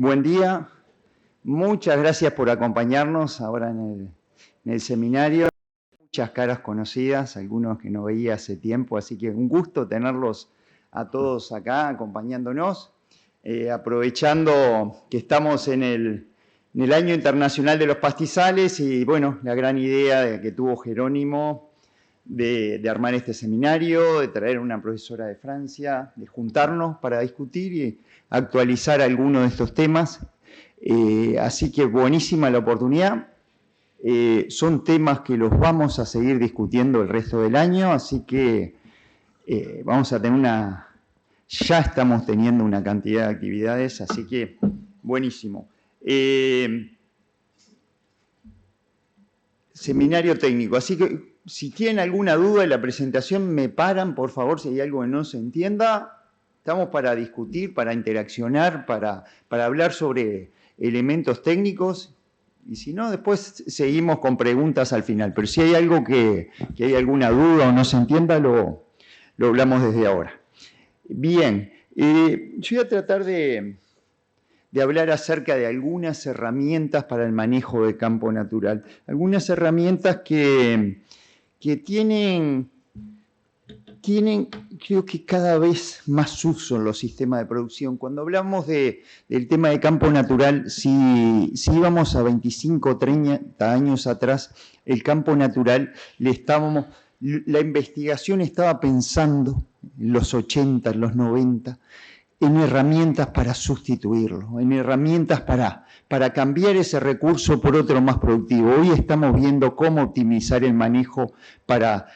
Buen día, muchas gracias por acompañarnos ahora en el seminario. Muchas caras conocidas, algunos que no veía hace tiempo, así que un gusto tenerlos a todos acá acompañándonos. Aprovechando que estamos en el Año Internacional de los Pastizales y bueno, la gran idea que tuvo Jerónimo de armar este seminario, de traer una profesora de Francia, de juntarnos para discutir y actualizar algunos de estos temas. Así que buenísima la oportunidad. Son temas que los vamos a seguir discutiendo el resto del año, así que vamos a tener ya estamos teniendo una cantidad de actividades, así que buenísimo. Seminario técnico, así que si tienen alguna duda de la presentación, me paran, por favor, si hay algo que no se entienda. Estamos para discutir, para interaccionar, para hablar sobre elementos técnicos. Y si no, después seguimos con preguntas al final. Pero si hay algo que hay alguna duda o no se entienda, lo hablamos desde ahora. Bien, yo voy a tratar de hablar acerca de algunas herramientas para el manejo de campo natural. Algunas herramientas que tienen, creo que cada vez más uso en los sistemas de producción. Cuando hablamos del tema de campo natural, si íbamos a 25 o 30 años atrás, el campo natural, la investigación estaba pensando en los 80, en los 90, en herramientas para sustituirlo, en herramientas para cambiar ese recurso por otro más productivo. Hoy estamos viendo cómo optimizar el manejo para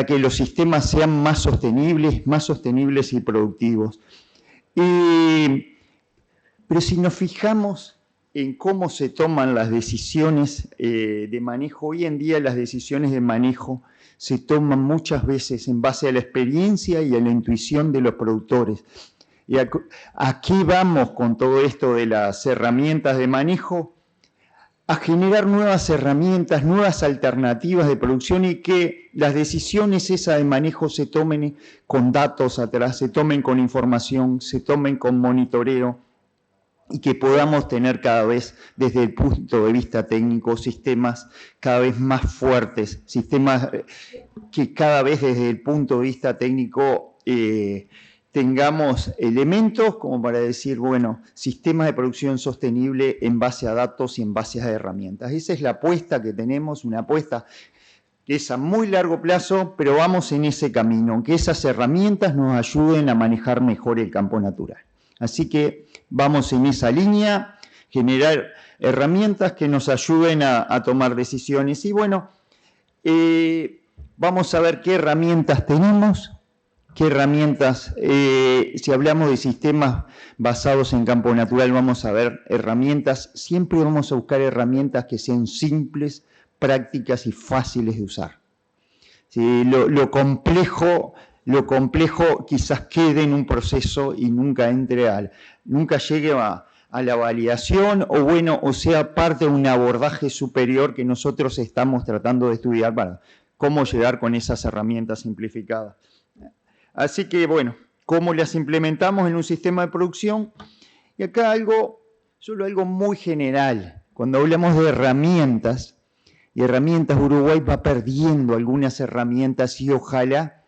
que los sistemas sean más sostenibles y productivos. Pero si nos fijamos en cómo se toman las decisiones de manejo, hoy en día las decisiones de manejo se toman muchas veces en base a la experiencia y a la intuición de los productores. Y aquí vamos con todo esto de las herramientas de manejo, a generar nuevas herramientas, nuevas alternativas de producción y que las decisiones esas de manejo se tomen con datos atrás, se tomen con información, se tomen con monitoreo y que podamos tener cada vez, desde el punto de vista técnico, sistemas cada vez más fuertes, sistemas que cada vez desde el punto de vista técnico tengamos elementos como para decir, bueno, sistemas de producción sostenible en base a datos y en base a herramientas. Esa es la apuesta que tenemos, una apuesta que es a muy largo plazo, pero vamos en ese camino, que esas herramientas nos ayuden a manejar mejor el campo natural. Así que vamos en esa línea, generar herramientas que nos ayuden a tomar decisiones. Y bueno, vamos a ver qué herramientas tenemos. ¿Qué herramientas? Si hablamos de sistemas basados en campo natural, vamos a ver herramientas. Siempre vamos a buscar herramientas que sean simples, prácticas y fáciles de usar. ¿Sí? Lo complejo quizás quede en un proceso y nunca llegue a la validación o sea parte de un abordaje superior que nosotros estamos tratando de estudiar para cómo llegar con esas herramientas simplificadas. Así que, bueno, ¿cómo las implementamos en un sistema de producción? Y acá solo algo muy general. Cuando hablamos de herramientas, Uruguay va perdiendo algunas herramientas y ojalá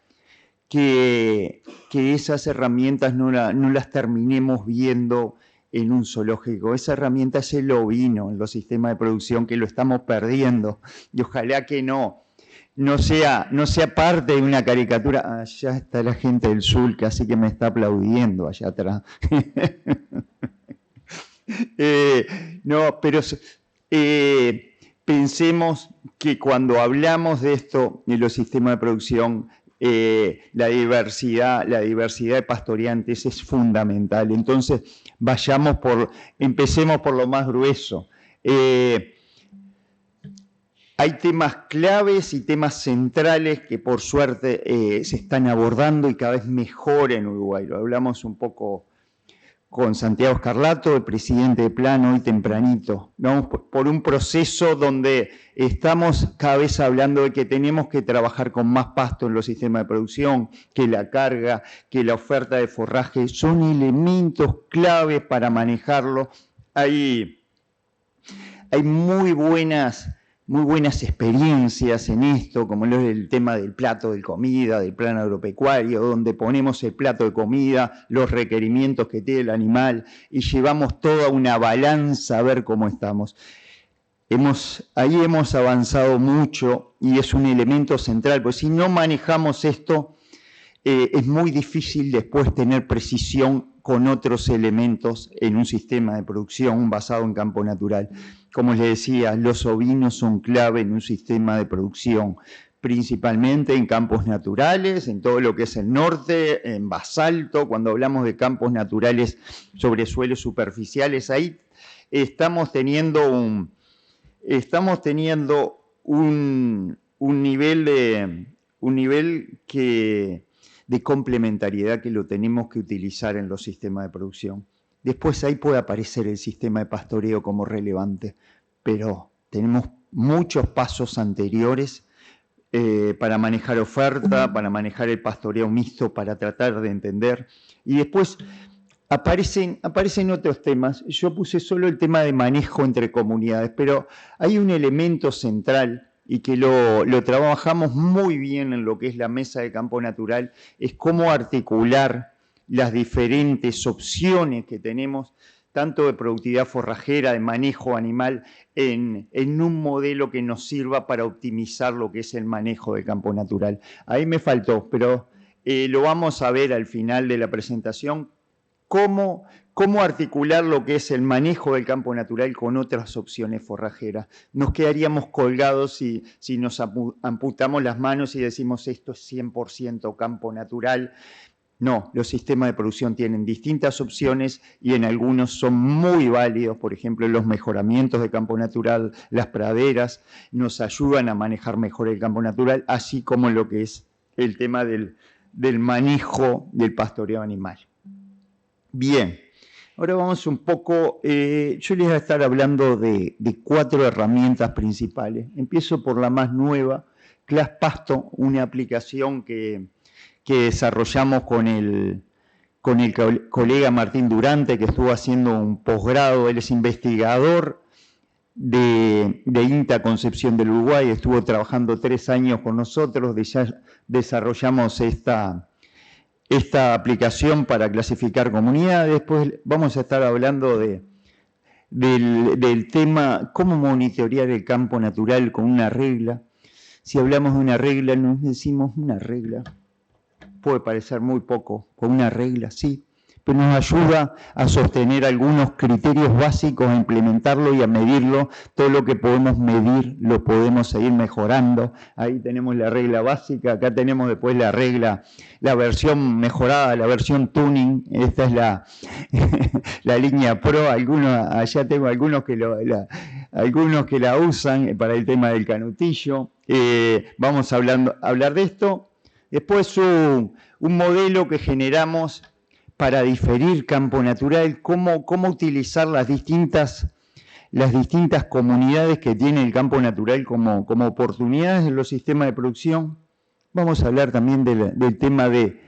que esas herramientas no las terminemos viendo en un zoológico. Esa herramienta es el ovino en los sistemas de producción, que lo estamos perdiendo. Y ojalá que no sea parte de una caricatura. Allá está la gente del Zulca, así que me está aplaudiendo allá atrás. No, pero pensemos que cuando hablamos de esto, de los sistemas de producción, la diversidad de pastoreantes es fundamental. Entonces, empecemos por lo más grueso. Hay temas claves y temas centrales que por suerte se están abordando y cada vez mejor en Uruguay. Lo hablamos un poco con Santiago Scarlato, el presidente de Plan, hoy tempranito. Vamos por un proceso donde estamos cada vez hablando de que tenemos que trabajar con más pasto en los sistemas de producción, que la carga, que la oferta de forraje son elementos claves para manejarlo. hay muy buenas experiencias en esto, como el tema del plato de comida, del plan agropecuario, donde ponemos el plato de comida, los requerimientos que tiene el animal y llevamos toda una balanza a ver cómo estamos. Ahí hemos avanzado mucho y es un elemento central, porque si no manejamos esto, es muy difícil después tener precisión con otros elementos en un sistema de producción basado en campo natural. Como les decía, los ovinos son clave en un sistema de producción, principalmente en campos naturales, en todo lo que es el norte, en basalto. Cuando hablamos de campos naturales sobre suelos superficiales, ahí estamos teniendo un nivel de complementariedad que lo tenemos que utilizar en los sistemas de producción. Después ahí puede aparecer el sistema de pastoreo como relevante, pero tenemos muchos pasos anteriores para manejar oferta, para manejar el pastoreo mixto, para tratar de entender. Y después aparecen otros temas. Yo puse solo el tema de manejo entre comunidades, pero hay un elemento central y que lo trabajamos muy bien en lo que es la mesa de campo natural, es cómo articular las diferentes opciones que tenemos, tanto de productividad forrajera, de manejo animal, en un modelo que nos sirva para optimizar lo que es el manejo del campo natural. Ahí me faltó, pero lo vamos a ver al final de la presentación, cómo articular lo que es el manejo del campo natural con otras opciones forrajeras. Nos quedaríamos colgados si nos amputamos las manos y decimos esto es 100% campo natural. No, los sistemas de producción tienen distintas opciones y en algunos son muy válidos. Por ejemplo, los mejoramientos de campo natural, las praderas, nos ayudan a manejar mejor el campo natural, así como lo que es el tema del manejo del pastoreo animal. Bien, ahora vamos un poco, yo les voy a estar hablando de 4 herramientas principales. Empiezo por la más nueva, Class Pasto, una aplicación que desarrollamos con el colega Martín Durante, que estuvo haciendo un posgrado. Él es investigador de INTA Concepción del Uruguay, estuvo trabajando 3 años con nosotros, desarrollamos esta aplicación para clasificar comunidades. Después vamos a estar hablando del tema cómo monitorear el campo natural con una regla. Si hablamos de una regla, nos decimos una regla. Puede parecer muy poco, con una regla, sí, pero nos ayuda a sostener algunos criterios básicos, a implementarlo y a medirlo. Todo lo que podemos medir lo podemos seguir mejorando. Ahí tenemos la regla básica, acá tenemos después la regla, la versión mejorada, la versión tuning. Esta es la línea Pro. Allá tengo algunos que la usan para el tema del canutillo. Vamos a hablar de esto. Después un modelo que generamos para diferir campo natural, cómo utilizar las distintas comunidades que tiene el campo natural como oportunidades en los sistemas de producción. Vamos a hablar también del tema del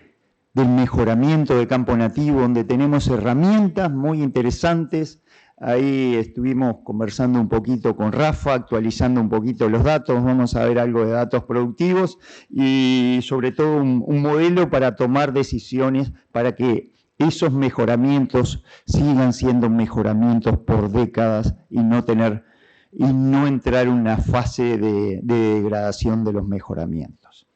mejoramiento de campo nativo, donde tenemos herramientas muy interesantes. Ahí estuvimos conversando un poquito con Rafa, actualizando un poquito los datos. Vamos a ver algo de datos productivos y sobre todo un modelo para tomar decisiones para que esos mejoramientos sigan siendo mejoramientos por décadas y no entrar en una fase de degradación de los mejoramientos.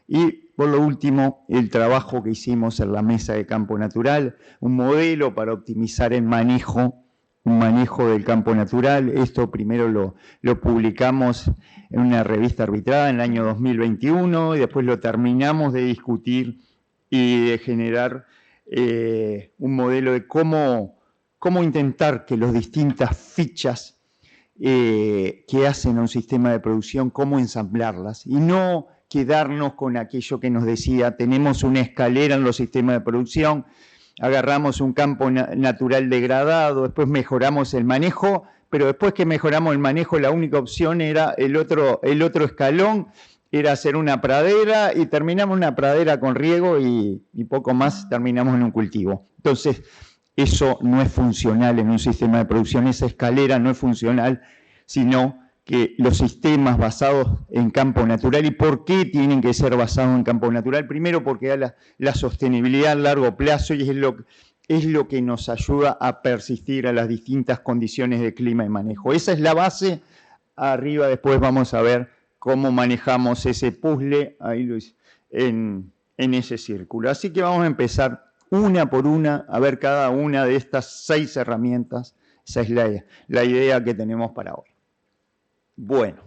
Y por lo último, el trabajo que hicimos en la mesa de campo natural, un modelo para optimizar el manejo del campo natural. Esto primero lo publicamos en una revista arbitrada en el año 2021 y después lo terminamos de discutir y de generar un modelo de cómo intentar que las distintas fichas que hacen a un sistema de producción, cómo ensamblarlas y no quedarnos con aquello que nos decía, tenemos una escalera en los sistemas de producción, agarramos un campo natural degradado, después mejoramos el manejo, pero después que mejoramos el manejo, la única opción era el otro escalón, era hacer una pradera y terminamos una pradera con riego y poco más terminamos en un cultivo. Entonces, Eso no es funcional en un sistema de producción, esa escalera no es funcional, sino que los sistemas basados en campo natural. ¿Y por qué tienen que ser basados en campo natural? Primero porque da la sostenibilidad a largo plazo y es lo que nos ayuda a persistir a las distintas condiciones de clima y manejo. Esa es la base. Arriba después vamos a ver cómo manejamos ese puzzle ahí en ese círculo. Así que vamos a empezar una por una a ver cada una de estas 6 herramientas. Esa es la idea que tenemos para hoy. Bueno,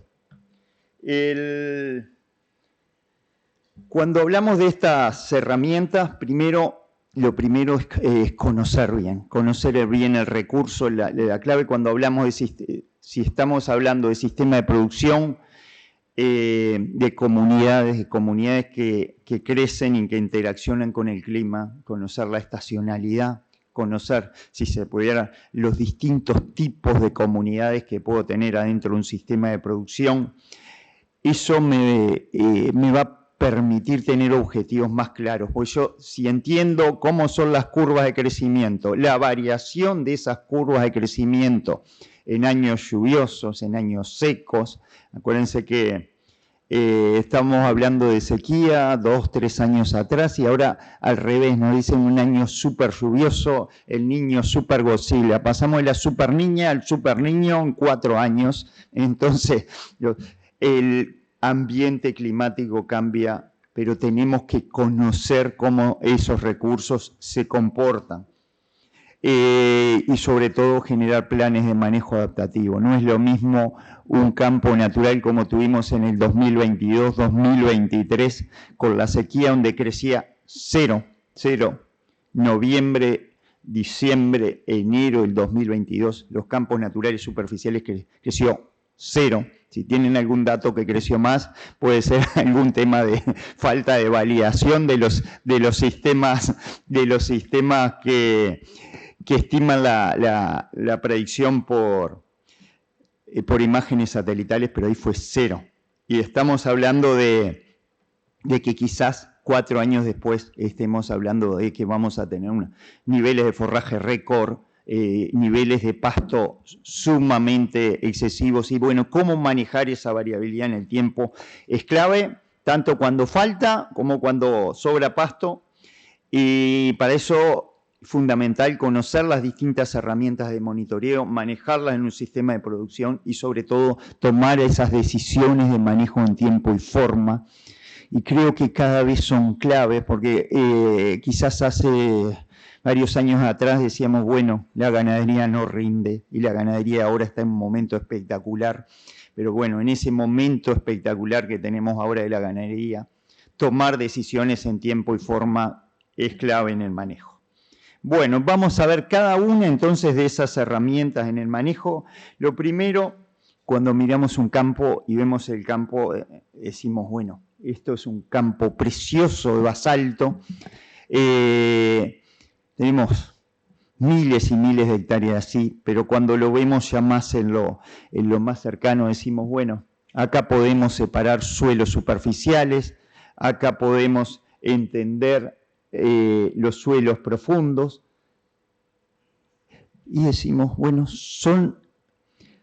cuando hablamos de estas herramientas, lo primero es conocer bien el recurso, la clave. Cuando hablamos si estamos hablando de sistema de producción, de comunidades que crecen y que interaccionan con el clima, conocer la estacionalidad, conocer, si se pudiera, los distintos tipos de comunidades que puedo tener adentro de un sistema de producción. Eso me va a permitir tener objetivos más claros, porque yo, si entiendo cómo son las curvas de crecimiento, la variación de esas curvas de crecimiento en años lluviosos, en años secos, acuérdense que estamos hablando de sequía 2, 3 años atrás y ahora al revés, nos dicen un año súper lluvioso, el niño súper Godzilla. Pasamos de la super niña al super niño en 4 años. Entonces, el ambiente climático cambia, pero tenemos que conocer cómo esos recursos se comportan. Y sobre todo generar planes de manejo adaptativo. No es lo mismo un campo natural como tuvimos en el 2022, 2023, con la sequía donde crecía cero, noviembre, diciembre, enero del 2022, los campos naturales superficiales creció 0. Si tienen algún dato que creció más, puede ser algún tema de falta de validación de los sistemas que estiman la predicción por imágenes satelitales, pero ahí fue 0. Y estamos hablando de que quizás 4 años después estemos hablando de que vamos a tener niveles de forraje récord, niveles de pasto sumamente excesivos. Y bueno, cómo manejar esa variabilidad en el tiempo es clave, tanto cuando falta como cuando sobra pasto. Y para eso fundamental conocer las distintas herramientas de monitoreo, manejarlas en un sistema de producción y sobre todo tomar esas decisiones de manejo en tiempo y forma. Y creo que cada vez son claves porque quizás hace varios años atrás decíamos, bueno, la ganadería no rinde y la ganadería ahora está en un momento espectacular. Pero bueno, en ese momento espectacular que tenemos ahora de la ganadería, tomar decisiones en tiempo y forma es clave en el manejo. Bueno, vamos a ver cada una entonces de esas herramientas en el manejo. Lo primero, cuando miramos un campo y vemos el campo, decimos, bueno, esto es un campo precioso de basalto. Tenemos miles y miles de hectáreas así, pero cuando lo vemos ya más en lo más cercano decimos, bueno, acá podemos separar suelos superficiales, acá podemos entender los suelos profundos y decimos, bueno, son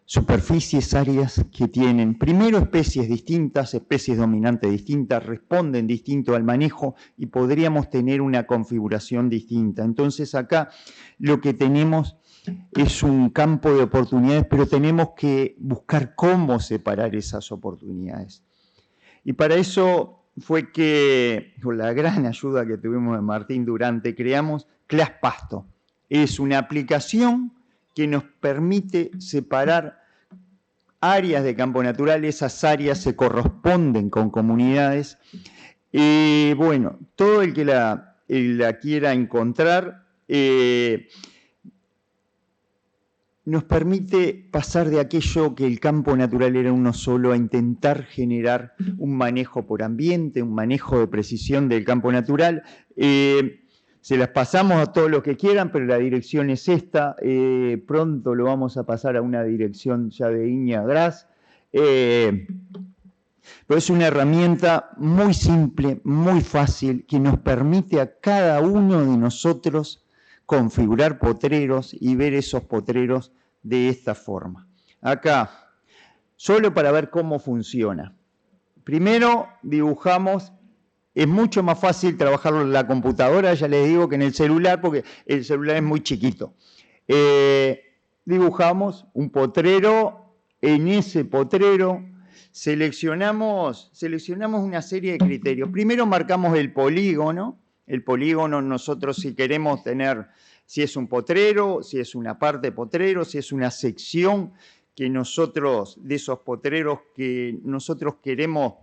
superficies, áreas que tienen primero especies distintas, especies dominantes distintas, responden distinto al manejo y podríamos tener una configuración distinta. Entonces acá lo que tenemos es un campo de oportunidades, pero tenemos que buscar cómo separar esas oportunidades. Y para eso fue que, con la gran ayuda que tuvimos de Martín Durante, creamos Class Pasto. Es una aplicación que nos permite separar áreas de campo natural, esas áreas se corresponden con comunidades. Bueno, todo el que la quiera encontrar, nos permite pasar de aquello que el campo natural era uno solo a intentar generar un manejo por ambiente, un manejo de precisión del campo natural. Se las pasamos a todos los que quieran, pero la dirección es esta. Pronto lo vamos a pasar a una dirección ya de Iña Gras. Pero es una herramienta muy simple, muy fácil, que nos permite a cada uno de nosotros configurar potreros y ver esos potreros de esta forma. Acá, solo para ver cómo funciona. Primero dibujamos, es mucho más fácil trabajarlo en la computadora, ya les digo que en el celular, porque el celular es muy chiquito. Dibujamos un potrero, en ese potrero seleccionamos una serie de criterios. Primero marcamos el polígono nosotros si queremos tener, si es un potrero, si es una parte de potrero, si es una sección que nosotros, de esos potreros que nosotros queremos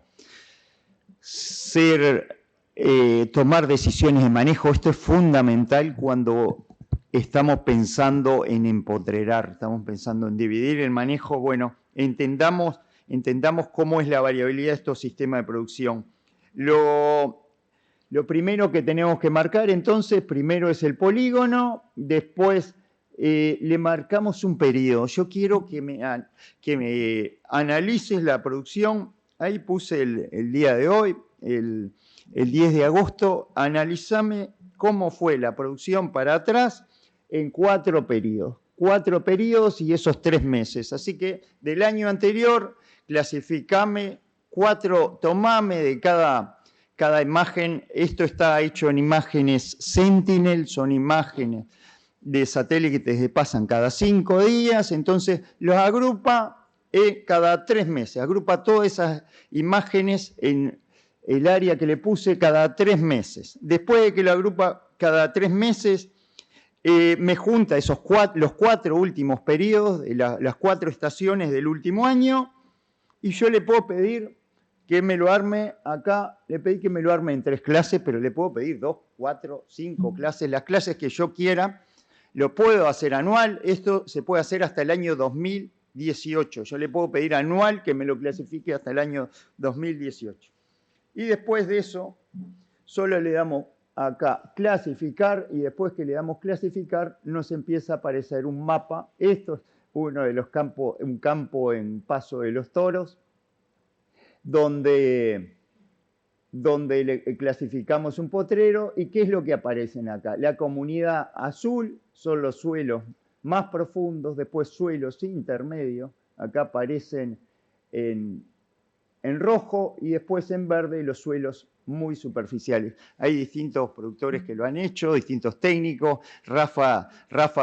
tomar decisiones de manejo. Esto es fundamental cuando estamos pensando en empotrerar, estamos pensando en dividir el manejo. Bueno, entendamos cómo es la variabilidad de estos sistemas de producción. Lo primero que tenemos que marcar, entonces, primero es el polígono, después le marcamos un periodo. Yo quiero que me analices la producción. Ahí puse el día de hoy, el 10 de agosto. Analízame cómo fue la producción para atrás en 4 periodos. 4 periodos y esos 3 meses. Así que del año anterior, clasificame 4, tomame de cada imagen. Esto está hecho en imágenes Sentinel, son imágenes de satélites que pasan cada 5 días, entonces los agrupa cada 3 meses, agrupa todas esas imágenes en el área que le puse cada 3 meses. Después de que lo agrupa cada 3 meses, me junta los 4 últimos periodos, las 4 estaciones del último año, y yo le puedo pedir que me lo arme acá, le pedí que me lo arme en 3 clases, pero le puedo pedir 2, 4, 5 clases, las clases que yo quiera. Lo puedo hacer anual, esto se puede hacer hasta el año 2018. Yo le puedo pedir anual que me lo clasifique hasta el año 2018. Y después de eso, solo le damos acá clasificar, y después que le damos clasificar, nos empieza a aparecer un mapa. Esto es uno de los campos, un campo en Paso de los Toros, donde le clasificamos un potrero. ¿Y qué es lo que aparecen acá? La comunidad azul son los suelos más profundos, después suelos intermedios, acá aparecen en rojo, y después en verde los suelos muy superficiales. Hay distintos productores que lo han hecho, distintos técnicos. Rafa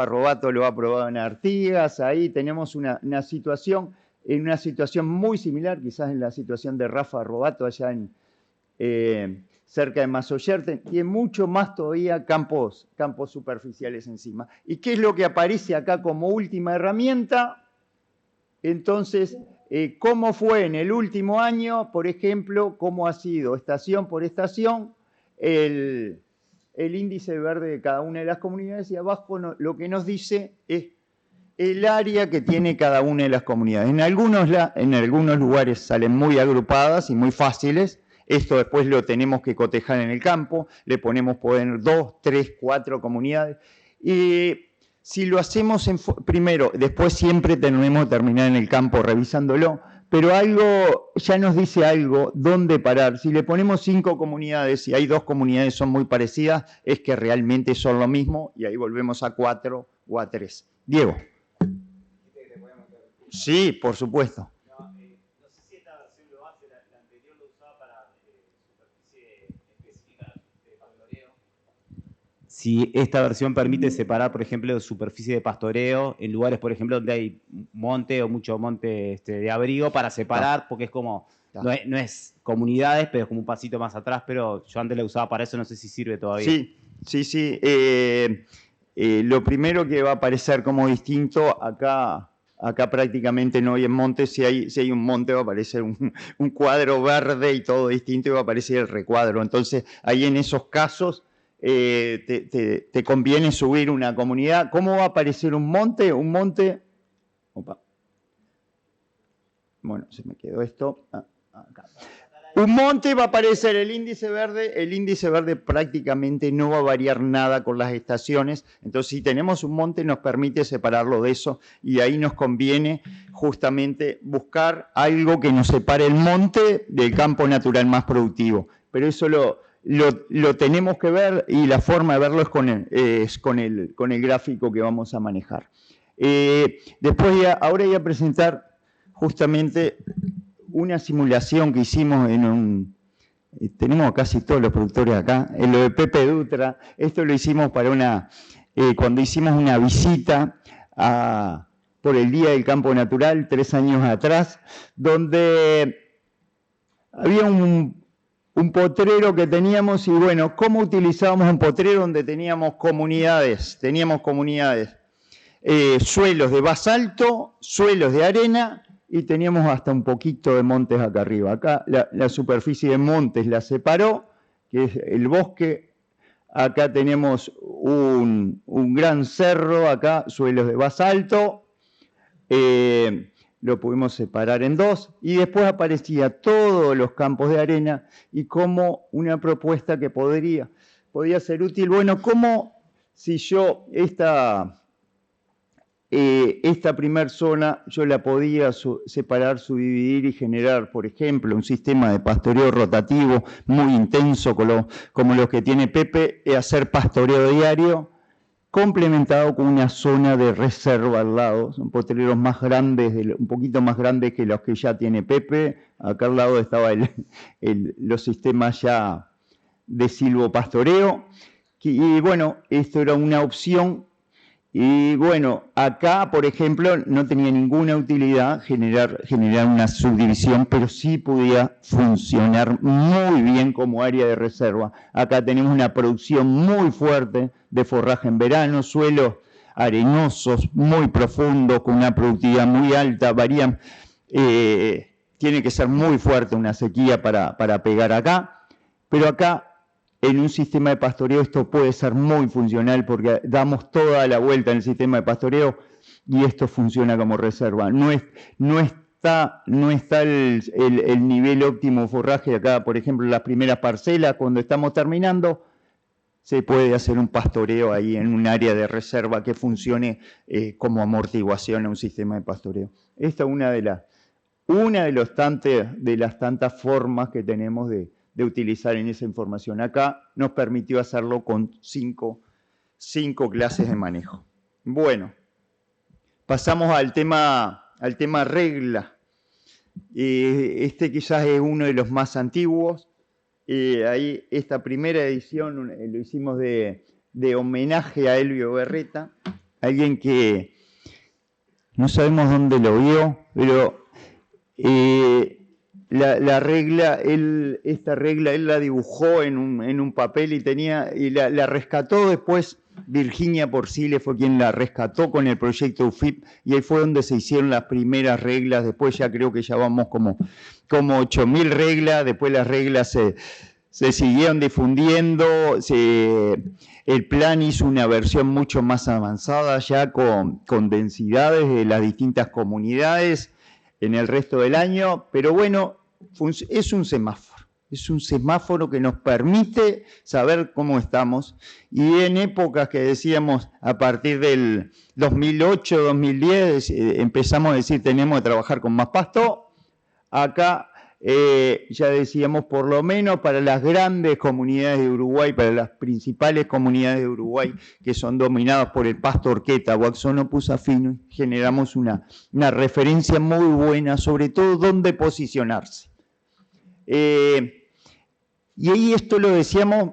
Robato lo ha probado en Artigas. Ahí tenemos una situación muy similar, quizás en la situación de Rafa Robato allá cerca de Masoyerte, tiene mucho más todavía campos superficiales encima. ¿Y qué es lo que aparece acá como última herramienta? Entonces, ¿cómo fue en el último año, por ejemplo, cómo ha sido estación por estación el índice verde de cada una de las comunidades? Y abajo lo que nos dice es el área que tiene cada una de las comunidades. En algunos lugares salen muy agrupadas y muy fáciles. Esto después lo tenemos que cotejar en el campo, le ponemos poner 2, 3, 4 comunidades. Y si lo hacemos primero, después siempre tenemos que terminar en el campo revisándolo, pero algo ya nos dice algo, dónde parar. Si le ponemos 5 comunidades y hay 2 comunidades que son muy parecidas, es que realmente son lo mismo, y ahí volvemos a 4 o a 3. Diego. Sí, por supuesto. Si esta versión permite separar, por ejemplo, superficie de pastoreo en lugares, por ejemplo, donde hay monte o mucho monte de abrigo, para separar, porque es como, no es comunidades, pero es como un pasito más atrás, pero yo antes la usaba para eso, no sé si sirve todavía. Sí. Lo primero que va a aparecer como distinto, acá prácticamente no hay en monte. Si hay un monte va a aparecer un cuadro verde y todo distinto, y va a aparecer el recuadro. Entonces, ahí en esos casos te conviene subir una comunidad. ¿Cómo va a aparecer un monte? Un monte... Opa. Bueno, se me quedó esto. Acá. Un monte va a aparecer el índice verde prácticamente no va a variar nada con las estaciones. Entonces, si tenemos un monte, nos permite separarlo de eso, y ahí nos conviene justamente buscar algo que nos separe el monte del campo natural más productivo. Pero eso lo tenemos que ver y la forma de verlo es con el gráfico que vamos a manejar. Ahora voy a presentar justamente una simulación que hicimos tenemos casi todos los productores acá, en lo de Pepe Dutra. Esto lo hicimos para cuando hicimos una visita por el Día del Campo Natural, 3 años atrás, donde había un potrero que teníamos y bueno, ¿cómo utilizábamos un potrero donde teníamos comunidades? Suelos de basalto, suelos de arena y teníamos hasta un poquito de montes acá arriba. Acá la superficie de montes la separó, que es el bosque. Acá tenemos un gran cerro, acá suelos de basalto. Lo pudimos separar en dos y después aparecía todos los campos de arena y como una propuesta que podía ser útil. Bueno, como si yo esta primer zona yo la podía separar, subdividir y generar, por ejemplo, un sistema de pastoreo rotativo muy intenso como los que tiene Pepe, hacer pastoreo diario, complementado con una zona de reserva al lado. Son potreros más grandes, un poquito más grandes que los que ya tiene Pepe. Acá al lado estaban los sistemas ya de silvopastoreo. Y bueno, esto era una opción. Y bueno, acá, por ejemplo, no tenía ninguna utilidad generar una subdivisión, pero sí podía funcionar muy bien como área de reserva. Acá tenemos una producción muy fuerte de forraje en verano, suelos arenosos, muy profundos, con una productividad muy alta, varían, tiene que ser muy fuerte una sequía para pegar acá, pero acá en un sistema de pastoreo esto puede ser muy funcional porque damos toda la vuelta en el sistema de pastoreo y esto funciona como reserva. No está el nivel óptimo de forraje acá, por ejemplo, en las primeras parcelas, cuando estamos terminando, se puede hacer un pastoreo ahí en un área de reserva que funcione como amortiguación a un sistema de pastoreo. Esta es una de las tantas formas que tenemos de utilizar en esa información. Acá nos permitió hacerlo con cinco clases de manejo. Bueno, pasamos al tema regla. Este quizás es uno de los más antiguos. Ahí esta primera edición lo hicimos de homenaje a Elvio Berreta, alguien que no sabemos dónde lo vio, pero esta regla él la dibujó en un papel y la rescató después. Virginia Porcile fue quien la rescató con el proyecto UFIP y ahí fue donde se hicieron las primeras reglas. Después ya creo que ya vamos como 8.000 reglas. Después las reglas se siguieron difundiendo. El plan hizo una versión mucho más avanzada ya con densidades de las distintas comunidades en el resto del año, pero bueno, es un semáforo. Es un semáforo que nos permite saber cómo estamos. Y en épocas que decíamos, a partir del 2008, 2010, empezamos a decir tenemos que trabajar con más pasto. Acá ya decíamos, por lo menos para las grandes comunidades de Uruguay, para las principales comunidades de Uruguay que son dominadas por el pasto horqueta, Waxonopus affinus, generamos una referencia muy buena, sobre todo dónde posicionarse. Y ahí esto lo decíamos,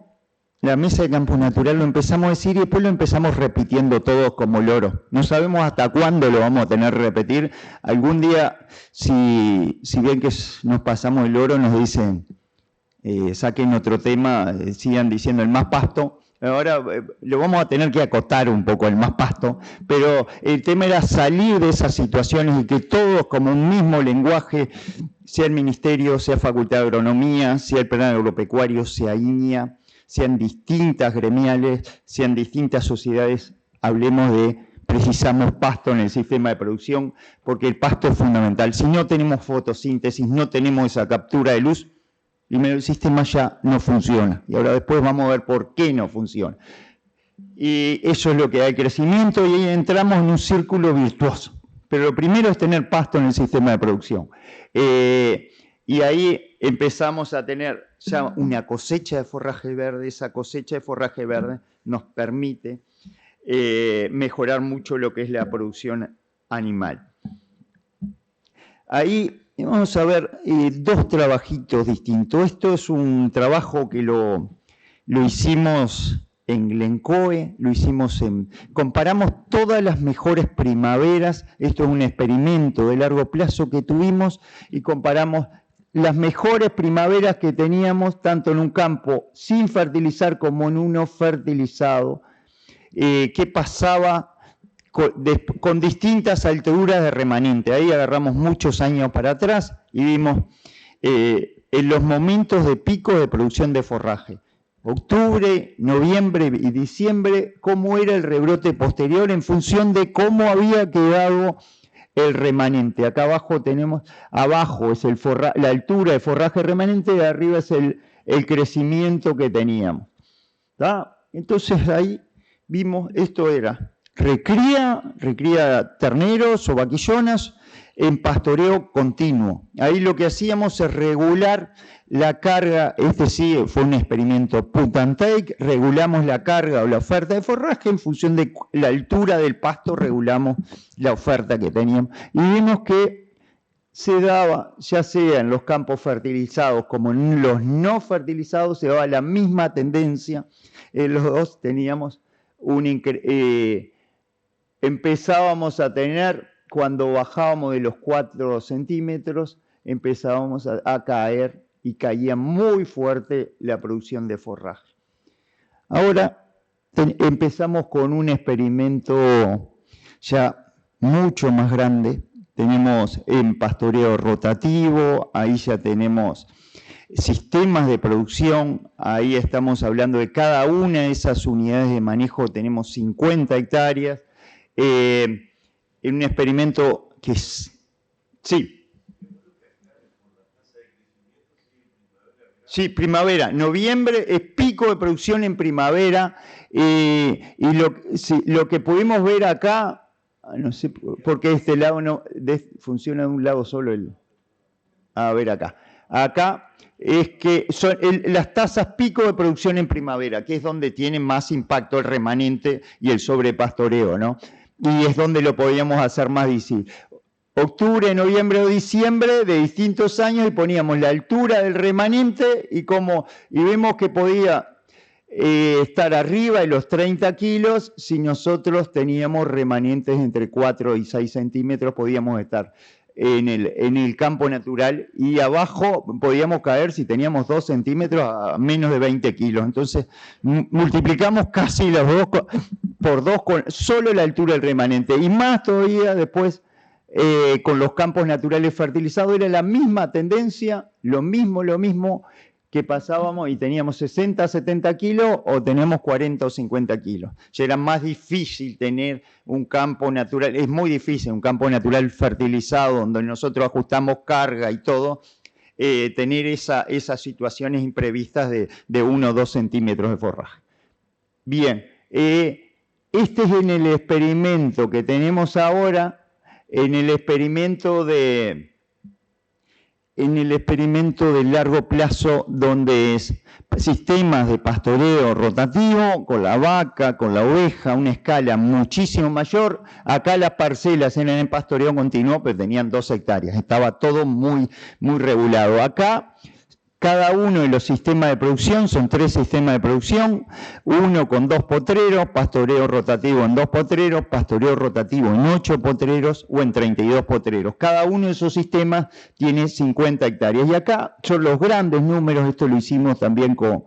la mesa de campo natural lo empezamos a decir y después lo empezamos repitiendo todos como loro. No sabemos hasta cuándo lo vamos a tener que repetir. Algún día, si ven que nos pasamos el loro, nos dicen, saquen otro tema, sigan diciendo el más pasto. Ahora lo vamos a tener que acotar un poco el más pasto, pero el tema era salir de esas situaciones y que todos como un mismo lenguaje, sea el Ministerio, sea Facultad de Agronomía, sea el Plan Agropecuario, sea INIA, sean distintas gremiales, sean distintas sociedades, hablemos de precisamos pasto en el sistema de producción, porque el pasto es fundamental. Si no tenemos fotosíntesis, no tenemos esa captura de luz, primero el sistema ya no funciona. Y ahora después vamos a ver por qué no funciona. Y eso es lo que da el crecimiento y ahí entramos en un círculo virtuoso. Pero lo primero es tener pasto en el sistema de producción. y ahí empezamos a tener ya una cosecha de forraje verde. Esa cosecha de forraje verde nos permite mejorar mucho lo que es la producción animal. Ahí vamos a ver dos trabajitos distintos. Esto es un trabajo que lo hicimos en Glencoe, comparamos todas las mejores primaveras. Esto es un experimento de largo plazo que tuvimos y comparamos las mejores primaveras que teníamos tanto en un campo sin fertilizar como en uno fertilizado. ¿Qué pasaba con distintas alturas de remanente? Ahí agarramos muchos años para atrás y vimos en los momentos de pico de producción de forraje. Octubre, noviembre y diciembre, cómo era el rebrote posterior en función de cómo había quedado el remanente. Acá abajo tenemos, abajo es la altura de forraje remanente, de arriba es el crecimiento que teníamos. ¿Tá? Entonces ahí vimos, esto era recría terneros o vaquillonas en pastoreo continuo. Ahí lo que hacíamos es regular la carga. Este sí fue un experimento put and take. Regulamos la carga o la oferta de forraje en función de la altura del pasto, regulamos la oferta que teníamos. Y vimos que se daba, ya sea en los campos fertilizados como en los no fertilizados, se daba la misma tendencia. Los dos teníamos empezábamos a tener, cuando bajábamos de los 4 centímetros, empezábamos a caer y caía muy fuerte la producción de forraje. Ahora empezamos con un experimento ya mucho más grande. Tenemos en pastoreo rotativo, ahí ya tenemos sistemas de producción, ahí estamos hablando de cada una de esas unidades de manejo, tenemos 50 hectáreas, en un experimento que es... Sí. Sí, primavera. Noviembre es pico de producción en primavera, y lo que pudimos ver acá, no sé, porque este lado no funciona de un lado solo a ver acá. Acá es que son las tasas pico de producción en primavera, que es donde tiene más impacto el remanente y el sobrepastoreo, ¿no? Y es donde lo podíamos hacer más difícil. Octubre, noviembre o diciembre de distintos años y poníamos la altura del remanente y vemos que podía estar arriba de los 30 kilos. Si nosotros teníamos remanentes entre 4 y 6 centímetros, podíamos estar en el campo natural, y abajo podíamos caer, si teníamos 2 centímetros, a menos de 20 kilos. Entonces multiplicamos casi los dos por 2 con solo la altura del remanente, y más todavía después con los campos naturales fertilizados. Era la misma tendencia, lo mismo que pasábamos, y teníamos 60, 70 kilos o tenemos 40 o 50 kilos. Ya era más difícil tener un campo natural, es muy difícil un campo natural fertilizado donde nosotros ajustamos carga y todo, tener esas situaciones imprevistas de 1 o 2 centímetros de forraje. Bien, este es en el experimento que tenemos ahora, en el experimento de largo plazo, donde es sistemas de pastoreo rotativo, con la vaca, con la oveja, una escala muchísimo mayor. Acá las parcelas eran en pastoreo continuo, pero tenían 2 hectáreas, estaba todo muy, muy regulado. Acá, cada uno de los sistemas de producción, son 3 sistemas de producción, uno con 2 potreros, pastoreo rotativo en 2 potreros, pastoreo rotativo en 8 potreros o en 32 potreros. Cada uno de esos sistemas tiene 50 hectáreas. Y acá son los grandes números. Esto lo hicimos también con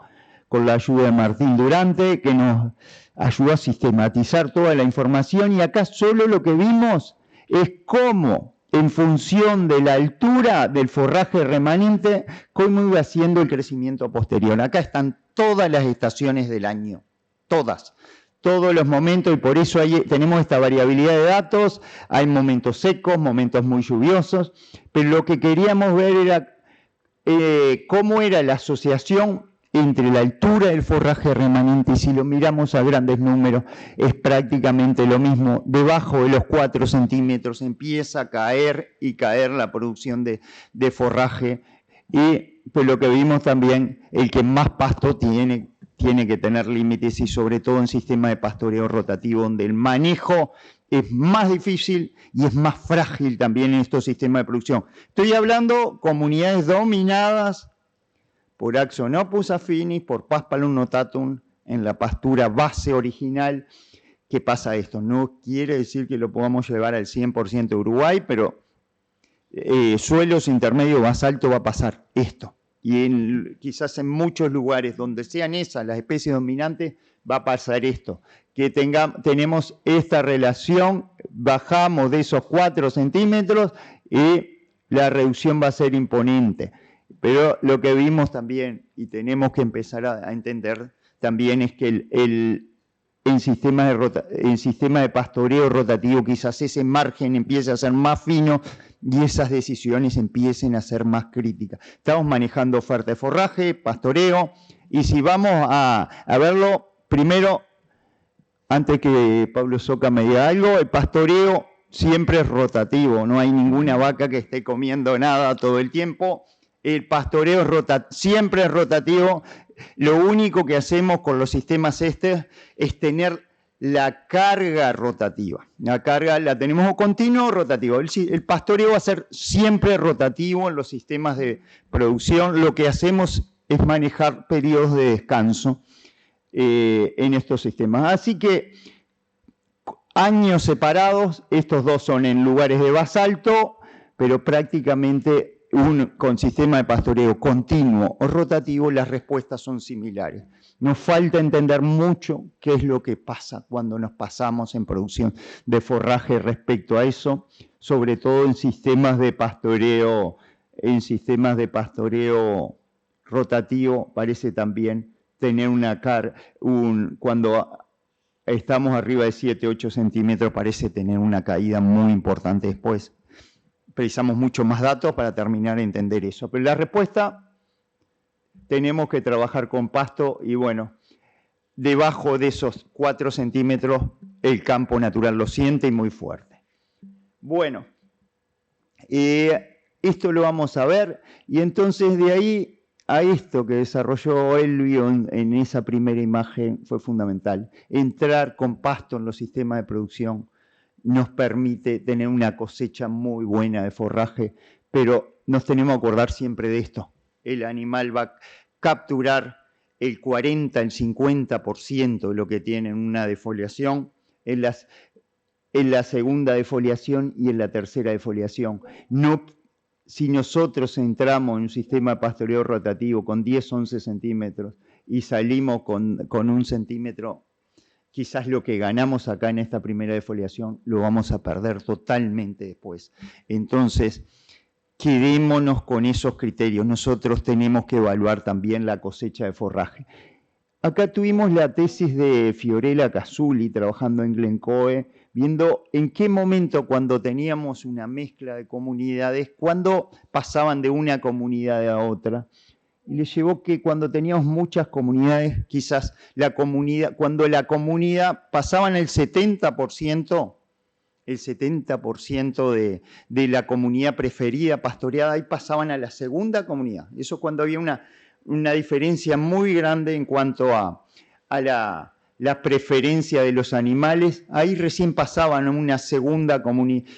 la ayuda de Martín Durante, que nos ayudó a sistematizar toda la información. Y acá solo lo que vimos es cómo, en función de la altura del forraje remanente, cómo iba haciendo el crecimiento posterior. Acá están todas las estaciones del año, todos los momentos, y por eso tenemos esta variabilidad de datos. Hay momentos secos, momentos muy lluviosos, pero lo que queríamos ver era cómo era la asociación entre la altura del forraje remanente, y si lo miramos a grandes números, es prácticamente lo mismo. Debajo de los 4 centímetros empieza a caer la producción de forraje Y pues lo que vimos también, el que más pasto tiene que tener límites, y sobre todo en sistemas de pastoreo rotativo, donde el manejo es más difícil y es más frágil también en estos sistemas de producción. Estoy hablando comunidades dominadas por Axonopus affinis, por Paspalum notatum, en la pastura base original. ¿Qué pasa esto? No quiere decir que lo podamos llevar al 100% de Uruguay, pero suelos intermedio basalto va a pasar esto. Y quizás en muchos lugares donde sean esas las especies dominantes, va a pasar esto. Que tenemos esta relación, bajamos de esos 4 centímetros y la reducción va a ser imponente. Pero lo que vimos también, y tenemos que empezar a entender también, es que en sistema de pastoreo rotativo quizás ese margen empiece a ser más fino y esas decisiones empiecen a ser más críticas. Estamos manejando oferta de forraje, pastoreo, y si vamos a verlo, primero, antes que Pablo Soca me diga algo, el pastoreo siempre es rotativo, no hay ninguna vaca que esté comiendo nada todo el tiempo. El pastoreo siempre es rotativo. Lo único que hacemos con los sistemas es tener la carga rotativa. La carga la tenemos continuo o rotativo. El pastoreo va a ser siempre rotativo en los sistemas de producción. Lo que hacemos es manejar periodos de descanso en estos sistemas. Así que años separados, estos dos son en lugares de basalto, pero prácticamente con sistema de pastoreo continuo o rotativo, las respuestas son similares. Nos falta entender mucho qué es lo que pasa cuando nos pasamos en producción de forraje respecto a eso, sobre todo en sistemas de pastoreo, rotativo. Parece también tener una cuando estamos arriba de 7, 8 centímetros, parece tener una caída muy importante después. Precisamos mucho más datos para terminar de entender eso. Pero la respuesta, tenemos que trabajar con pasto y bueno, debajo de esos 4 centímetros el campo natural lo siente y muy fuerte. Bueno, esto lo vamos a ver y entonces de ahí a esto que desarrolló Elvio en esa primera imagen fue fundamental. Entrar con pasto en los sistemas de producción nos permite tener una cosecha muy buena de forraje, pero nos tenemos que acordar siempre de esto. El animal va a capturar el 40, el 50% de lo que tiene en una defoliación, en la segunda defoliación y en la tercera defoliación. Si nosotros entramos en un sistema de pastoreo rotativo con 10, 11 centímetros y salimos con 1 centímetro, quizás lo que ganamos acá en esta primera defoliación lo vamos a perder totalmente después. Entonces, quedémonos con esos criterios. Nosotros tenemos que evaluar también la cosecha de forraje. Acá tuvimos la tesis de Fiorella Casulli trabajando en Glencoe, viendo en qué momento, cuando teníamos una mezcla de comunidades, cuándo pasaban de una comunidad a otra. Y le llevó que cuando teníamos muchas comunidades, quizás cuando la comunidad pasaban el 70% de la comunidad preferida, pastoreada, ahí pasaban a la segunda comunidad. Eso cuando había una diferencia muy grande en cuanto a la preferencia de los animales, ahí recién pasaban a una segunda comunidad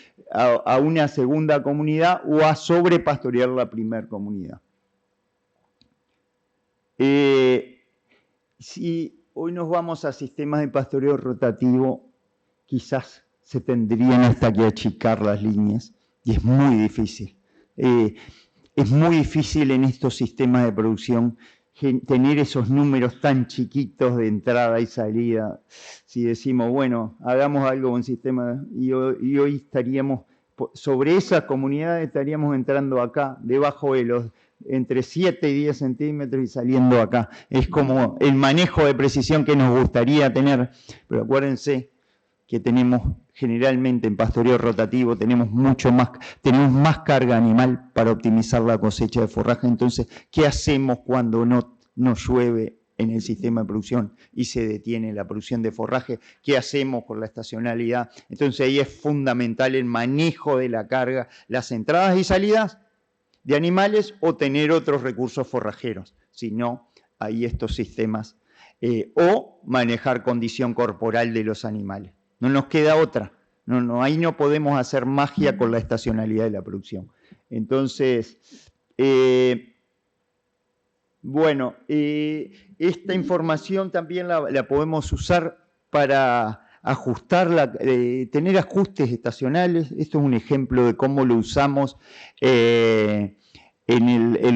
o a sobrepastorear la primera comunidad. Si hoy nos vamos a sistemas de pastoreo rotativo, quizás se tendrían hasta que achicar las líneas, y es muy difícil. Es muy difícil en estos sistemas de producción tener esos números tan chiquitos de entrada y salida. Si decimos, bueno, hagamos algo con sistema, y hoy estaríamos, sobre esas comunidades estaríamos entrando acá, debajo de los entre 7 y 10 centímetros y saliendo acá. Es como el manejo de precisión que nos gustaría tener, pero acuérdense que tenemos generalmente en pastoreo rotativo, tenemos más carga animal para optimizar la cosecha de forraje. Entonces, ¿qué hacemos cuando no llueve en el sistema de producción y se detiene la producción de forraje? ¿Qué hacemos con la estacionalidad? Entonces ahí es fundamental el manejo de la carga, las entradas y salidas, de animales o tener otros recursos forrajeros, si no, hay estos sistemas, o manejar condición corporal de los animales. No nos queda otra, ahí no podemos hacer magia con la estacionalidad de la producción. Entonces, bueno, esta información también la podemos usar para ajustarla, tener ajustes estacionales. Esto es un ejemplo de cómo lo usamos en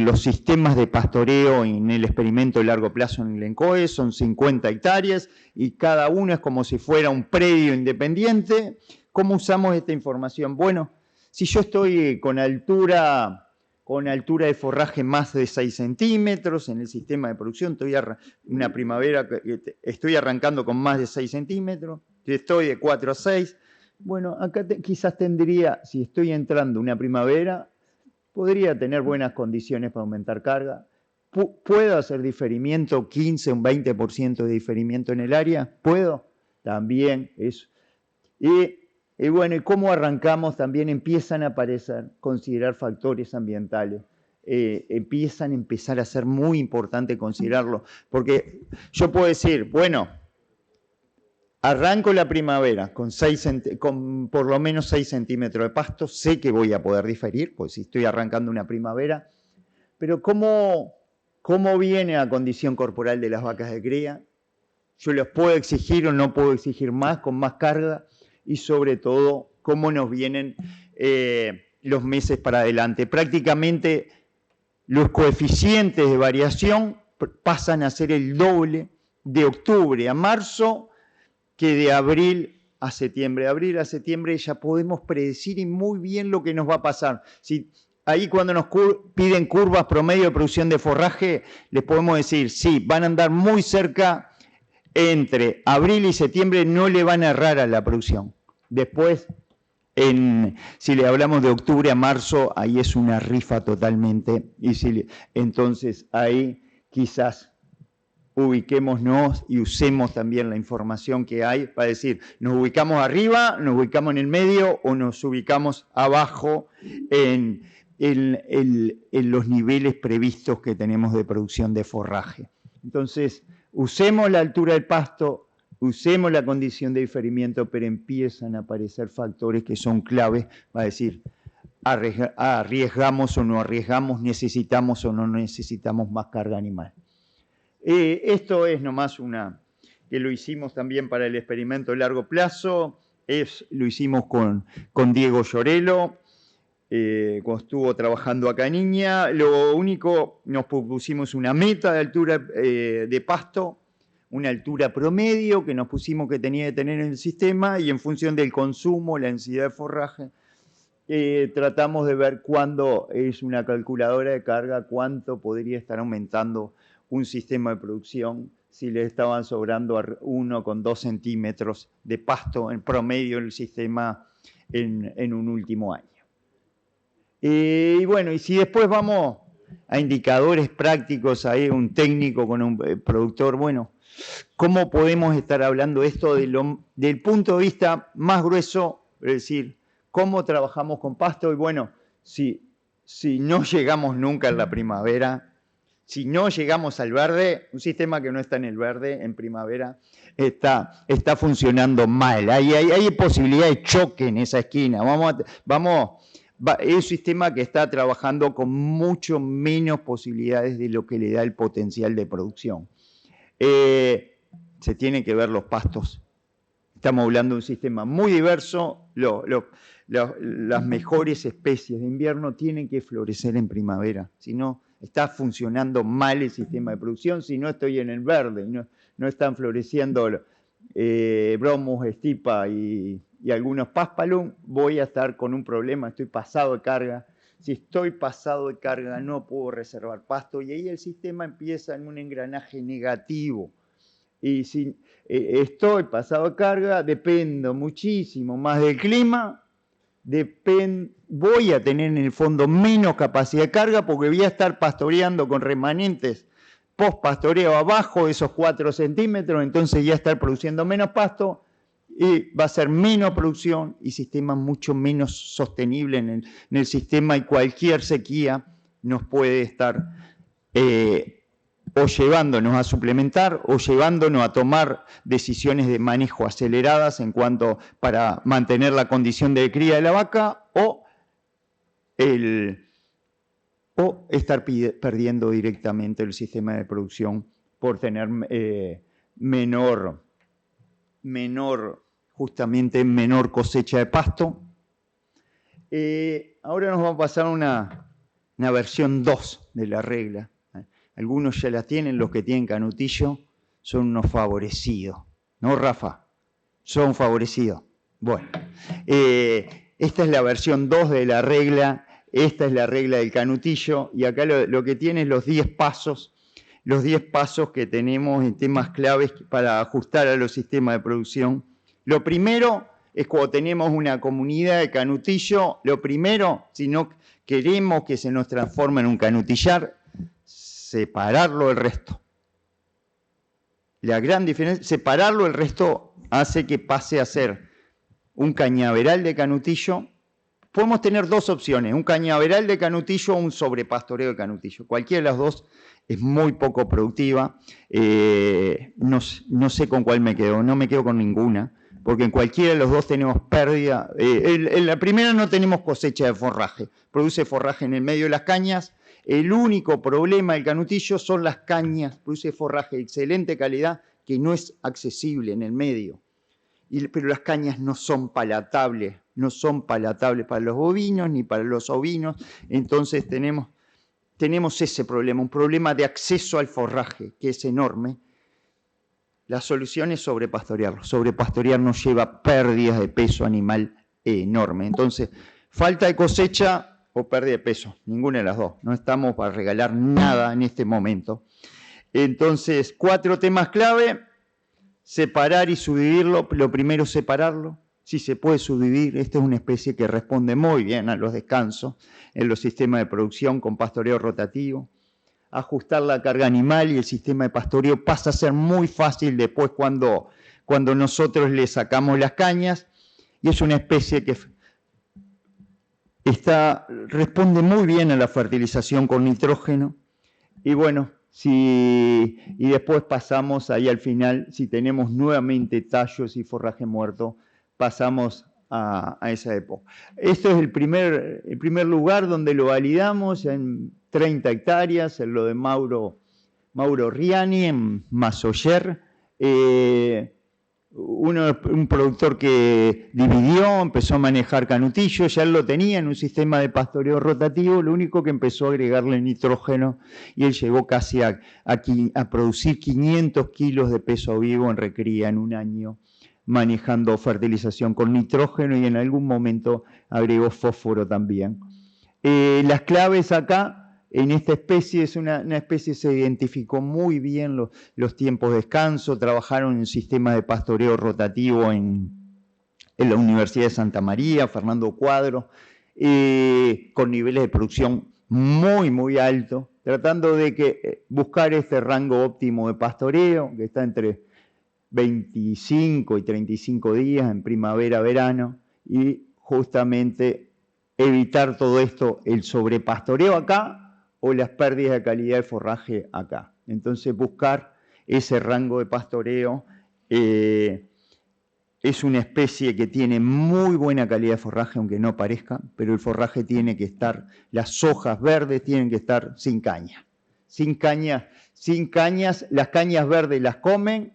los sistemas de pastoreo en el experimento de largo plazo en el ENCOE. Son 50 hectáreas y cada una es como si fuera un predio independiente. ¿Cómo usamos esta información? Bueno, si yo estoy con altura de forraje más de 6 centímetros en el sistema de producción, una primavera, estoy arrancando con más de 6 centímetros, estoy de 4 a 6, bueno, acá quizás tendría, si estoy entrando una primavera, podría tener buenas condiciones para aumentar carga. ¿Puedo hacer diferimiento, 15, un 20% de diferimiento en el área? ¿Puedo? También eso. Y bueno, ¿y cómo arrancamos? También empiezan a aparecer, considerar factores ambientales. Empezar a ser muy importante considerarlo. Porque yo puedo decir, bueno, arranco la primavera con por lo menos 6 centímetros de pasto, sé que voy a poder diferir, pues si estoy arrancando una primavera, pero ¿cómo viene la condición corporal de las vacas de cría? ¿Yo los puedo exigir o no puedo exigir más, con más carga? Y sobre todo, cómo nos vienen los meses para adelante. Prácticamente los coeficientes de variación pasan a ser el doble de octubre a marzo que de abril a septiembre. De abril a septiembre ya podemos predecir muy bien lo que nos va a pasar. Ahí cuando nos piden curvas promedio de producción de forraje, les podemos decir, sí, van a andar muy cerca. Entre abril y septiembre no le van a errar a la producción. Después, si le hablamos de octubre a marzo, ahí es una rifa totalmente. Entonces, ahí quizás ubiquémonos y usemos también la información que hay para decir, nos ubicamos arriba, nos ubicamos en el medio o nos ubicamos abajo en los niveles previstos que tenemos de producción de forraje. Entonces, usemos la altura del pasto, usemos la condición de diferimiento, pero empiezan a aparecer factores que son claves para decir, arriesgamos o no arriesgamos, necesitamos o no necesitamos más carga animal. Esto es nomás que lo hicimos también para el experimento de largo plazo, lo hicimos con Diego Llorelo, cuando estuvo trabajando acá en Iña. Lo único, nos pusimos una meta de altura de pasto, una altura promedio que nos pusimos que tenía que tener en el sistema y en función del consumo, la densidad de forraje, tratamos de ver cuándo es una calculadora de carga, cuánto podría estar aumentando un sistema de producción si le estaban sobrando 1,2 centímetros de pasto en promedio en el sistema en un último año. Y bueno, y si después vamos a indicadores prácticos, hay un técnico con un productor, bueno, ¿cómo podemos estar hablando esto del punto de vista más grueso? Es decir, ¿cómo trabajamos con pasto? Y bueno, si no llegamos nunca en la primavera, si no llegamos al verde, un sistema que no está en el verde en primavera está funcionando mal. Hay posibilidad de choque en esa esquina. Es un sistema que está trabajando con mucho menos posibilidades de lo que le da el potencial de producción. Se tienen que ver los pastos. Estamos hablando de un sistema muy diverso. Las mejores especies de invierno tienen que florecer en primavera. Si no, está funcionando mal el sistema de producción. Si no estoy en el verde, no están floreciendo bromus, estipa y algunos paspalum, voy a estar con un problema, estoy pasado de carga. Si estoy pasado de carga, no puedo reservar pasto y ahí el sistema empieza en un engranaje negativo. Y si estoy pasado de carga, dependo muchísimo más del clima, voy a tener en el fondo menos capacidad de carga porque voy a estar pastoreando con remanentes post-pastoreo abajo de esos 4 centímetros, entonces ya estar produciendo menos pasto, y va a ser menos producción y sistema mucho menos sostenible en el sistema, y cualquier sequía nos puede estar o llevándonos a suplementar o llevándonos a tomar decisiones de manejo aceleradas en cuanto para mantener la condición de cría de la vaca o estar perdiendo directamente el sistema de producción por tener justamente menor cosecha de pasto. Ahora nos vamos a pasar a una versión 2 de la regla. Algunos ya la tienen, los que tienen canutillo son unos favorecidos. ¿No, Rafa? Son favorecidos. Bueno, esta es la versión 2 de la regla, esta es la regla del canutillo, y acá lo que tiene es los 10 pasos que tenemos en temas claves para ajustar a los sistemas de producción. Lo primero es cuando tenemos una comunidad de canutillo, lo primero, si no queremos que se nos transforme en un canutillar, separarlo del resto. La gran diferencia, separarlo del resto hace que pase a ser un cañaveral de canutillo. Podemos tener dos opciones, un cañaveral de canutillo o un sobrepastoreo de canutillo. Cualquiera de las dos es muy poco productiva. No sé con cuál me quedo, no me quedo con ninguna, porque en cualquiera de los dos tenemos pérdida. En la primera no tenemos cosecha de forraje, produce forraje en el medio de las cañas. El único problema del canutillo son las cañas, produce forraje de excelente calidad que no es accesible en el medio. Pero las cañas no son palatables para los bovinos ni para los ovinos, entonces tenemos ese problema, un problema de acceso al forraje, que es enorme. La solución es sobrepastorearlo. Sobrepastorear nos lleva pérdidas de peso animal enorme. Entonces, falta de cosecha o pérdida de peso, ninguna de las dos. No estamos para regalar nada en este momento. Entonces, 4 temas clave: separar y subdividirlo. Lo primero, separarlo. Si se puede subdividir, esta es una especie que responde muy bien a los descansos en los sistemas de producción con pastoreo rotativo. Ajustar la carga animal y el sistema de pastoreo pasa a ser muy fácil después cuando nosotros le sacamos las cañas, y es una especie que responde muy bien a la fertilización con nitrógeno. Y bueno, y después pasamos ahí al final, si tenemos nuevamente tallos y forraje muerto, pasamos a esa época. Esto es el primer lugar donde lo validamos en 30 hectáreas, en lo de Mauro Riani, en Masoyer. Un productor que dividió, empezó a manejar canutillo, ya lo tenía en un sistema de pastoreo rotativo, lo único que empezó a agregarle nitrógeno, y él llegó casi a producir 500 kilos de peso vivo en recría en un año, manejando fertilización con nitrógeno, y en algún momento agregó fósforo también. Las claves acá, en esta especie, es una especie que se identificó muy bien los tiempos de descanso, trabajaron en un sistema de pastoreo rotativo en la Universidad de Santa María, Fernando Cuadro, con niveles de producción muy, muy altos, tratando de buscar este rango óptimo de pastoreo, que está entre 25 y 35 días en primavera, verano, y justamente evitar todo esto, el sobrepastoreo acá o las pérdidas de calidad de forraje acá. Entonces buscar ese rango de pastoreo. Es una especie que tiene muy buena calidad de forraje, aunque no parezca, pero el forraje tiene que estar, las hojas verdes tienen que estar sin caña. Sin cañas, las cañas verdes las comen,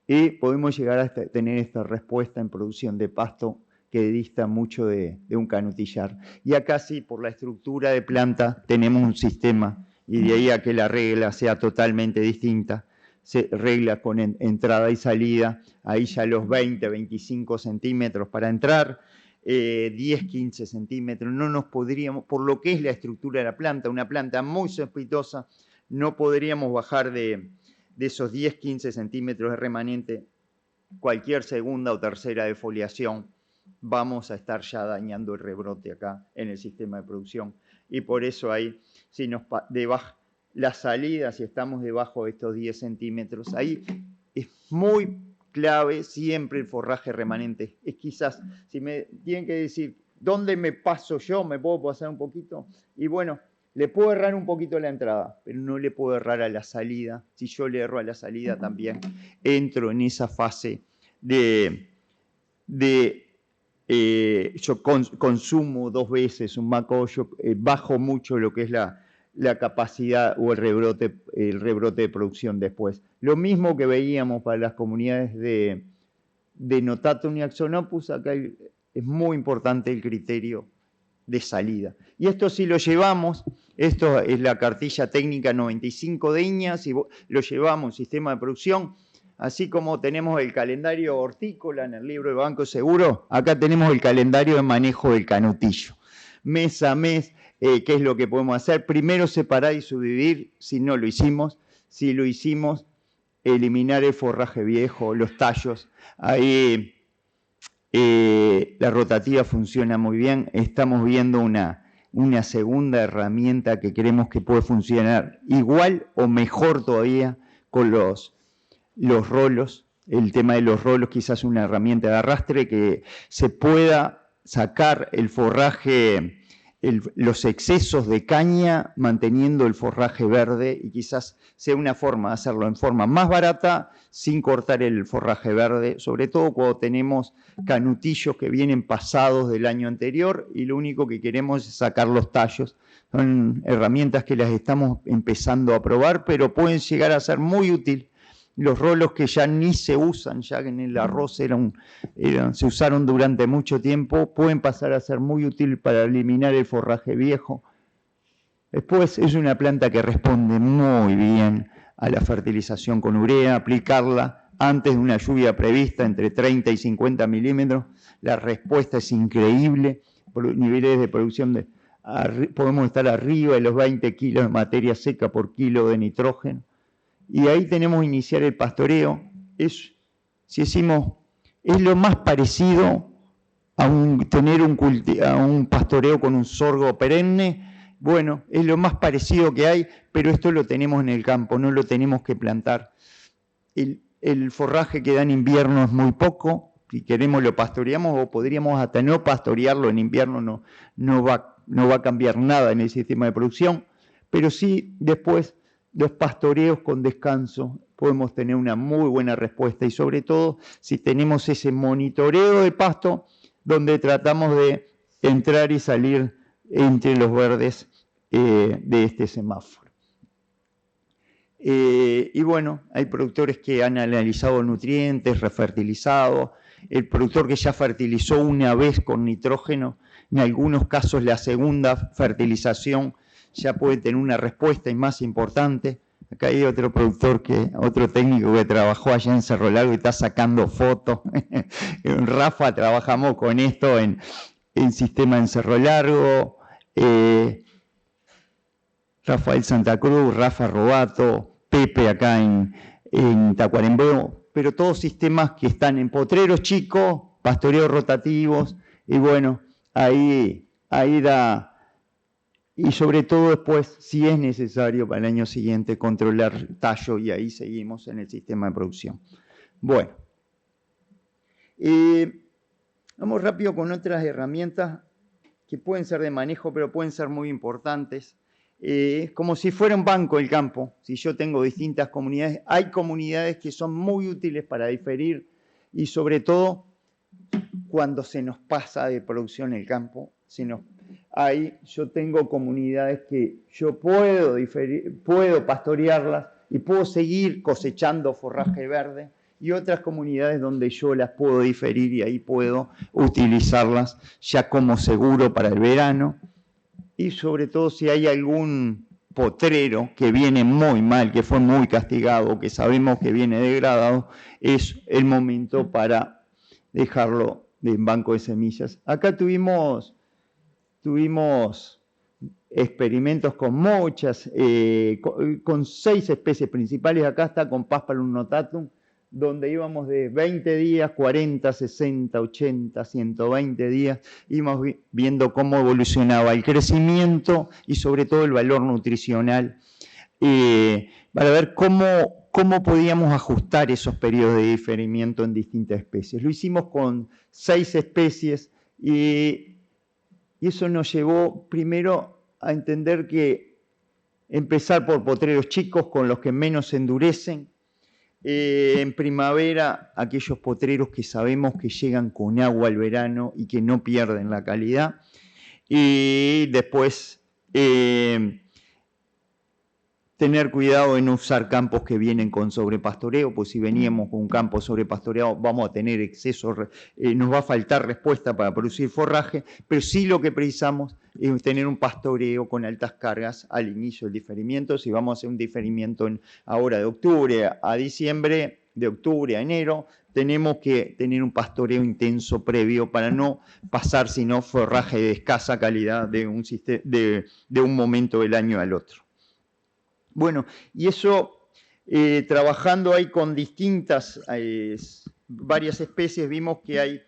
y podemos llegar a tener esta respuesta en producción de pasto que dista mucho de un canutillar. Y acá sí, por la estructura de planta, tenemos un sistema, y de ahí a que la regla sea totalmente distinta. Se regla con entrada y salida, ahí ya los 20, 25 centímetros para entrar, 10, 15 centímetros, no nos podríamos, por lo que es la estructura de la planta, una planta muy sospechosa, no podríamos bajar de esos 10, 15 centímetros de remanente. Cualquier segunda o tercera defoliación, vamos a estar ya dañando el rebrote acá en el sistema de producción. Y por eso ahí, si la salida, si estamos debajo de estos 10 centímetros, ahí es muy clave siempre el forraje remanente. Es quizás, si me tienen que decir, ¿dónde me paso yo? ¿Me puedo pasar un poquito? Y bueno, Le puedo errar un poquito a la entrada, pero no le puedo errar a la salida. Si yo le erro a la salida también entro en esa fase yo consumo 2 veces un MACO, yo bajo mucho lo que es la capacidad o el rebrote de producción después. Lo mismo que veíamos para las comunidades de Notatum y Axonopus, acá es muy importante el criterio de salida. Y esto si lo llevamos, esto es la cartilla técnica 95 de INEA, si lo llevamos sistema de producción, así como tenemos el calendario hortícola en el libro de Banco Seguro, acá tenemos el calendario de manejo del canutillo. Mes a mes, ¿qué es lo que podemos hacer? Primero separar y subdividir, si no lo hicimos. Si lo hicimos, eliminar el forraje viejo, los tallos. Ahí la rotativa funciona muy bien. Estamos viendo una segunda herramienta que creemos que puede funcionar igual o mejor todavía con los rolos. El tema de los rolos quizás una herramienta de arrastre que se pueda sacar el forraje, los excesos de caña manteniendo el forraje verde, y quizás sea una forma de hacerlo en forma más barata sin cortar el forraje verde, sobre todo cuando tenemos canutillos que vienen pasados del año anterior y lo único que queremos es sacar los tallos. Son herramientas que las estamos empezando a probar, pero pueden llegar a ser muy útiles. Los rolos que ya ni se usan, ya que en el arroz se usaron durante mucho tiempo, pueden pasar a ser muy útiles para eliminar el forraje viejo. Después es una planta que responde muy bien a la fertilización con urea, aplicarla antes de una lluvia prevista entre 30 y 50 milímetros. La respuesta es increíble, por niveles de producción podemos estar arriba de los 20 kilos de materia seca por kilo de nitrógeno. Y ahí tenemos que iniciar el pastoreo. Si decimos, es lo más parecido a un pastoreo con un sorgo perenne. Bueno, es lo más parecido que hay, pero esto lo tenemos en el campo, no lo tenemos que plantar. El forraje que da en invierno es muy poco. Si queremos lo pastoreamos, o podríamos hasta no pastorearlo en invierno, no va a cambiar nada en el sistema de producción, pero sí después los pastoreos con descanso podemos tener una muy buena respuesta, y sobre todo si tenemos ese monitoreo de pasto donde tratamos de entrar y salir entre los verdes de este semáforo. Y bueno, hay productores que han analizado nutrientes, refertilizado. El productor que ya fertilizó una vez con nitrógeno, en algunos casos la segunda fertilización ya puede tener una respuesta y más importante. Acá hay otro otro técnico que trabajó allá en Cerro Largo y está sacando fotos. Rafa, trabajamos con esto en sistema en Cerro Largo. Rafael Santa Cruz, Rafa Robato, Pepe acá en Tacuarembó, pero todos sistemas que están en potreros chicos, pastoreos rotativos, y bueno, ahí da. Y sobre todo después, si es necesario para el año siguiente, controlar tallo, y ahí seguimos en el sistema de producción. Bueno, vamos rápido con otras herramientas que pueden ser de manejo, pero pueden ser muy importantes. Como si fuera un banco el campo. Si yo tengo distintas comunidades, hay comunidades que son muy útiles para diferir, y sobre todo cuando se nos pasa de producción el campo, ahí yo tengo comunidades que yo puedo pastorearlas y puedo seguir cosechando forraje verde, y otras comunidades donde yo las puedo diferir y ahí puedo utilizarlas ya como seguro para el verano. Y sobre todo si hay algún potrero que viene muy mal, que fue muy castigado, que sabemos que viene degradado, es el momento para dejarlo en banco de semillas. Acá tuvimos experimentos con muchas, con 6 especies principales. Acá está con Paspalum notatum, donde íbamos de 20 días, 40, 60, 80, 120 días, íbamos viendo cómo evolucionaba el crecimiento y sobre todo el valor nutricional, para ver cómo podíamos ajustar esos periodos de diferimiento en distintas especies. Lo hicimos con 6 especies y eso nos llevó primero a entender que empezar por potreros chicos con los que menos se endurecen. En primavera, aquellos potreros que sabemos que llegan con agua al verano y que no pierden la calidad. Y después tener cuidado de no usar campos que vienen con sobrepastoreo, pues si veníamos con un campo sobrepastoreado vamos a tener exceso, nos va a faltar respuesta para producir forraje, pero sí lo que precisamos es tener un pastoreo con altas cargas al inicio del diferimiento. Si vamos a hacer un diferimiento ahora de octubre a diciembre, de octubre a enero, tenemos que tener un pastoreo intenso previo para no pasar sino forraje de escasa calidad de un momento del año al otro. Bueno, y eso, trabajando ahí con distintas, varias especies, vimos que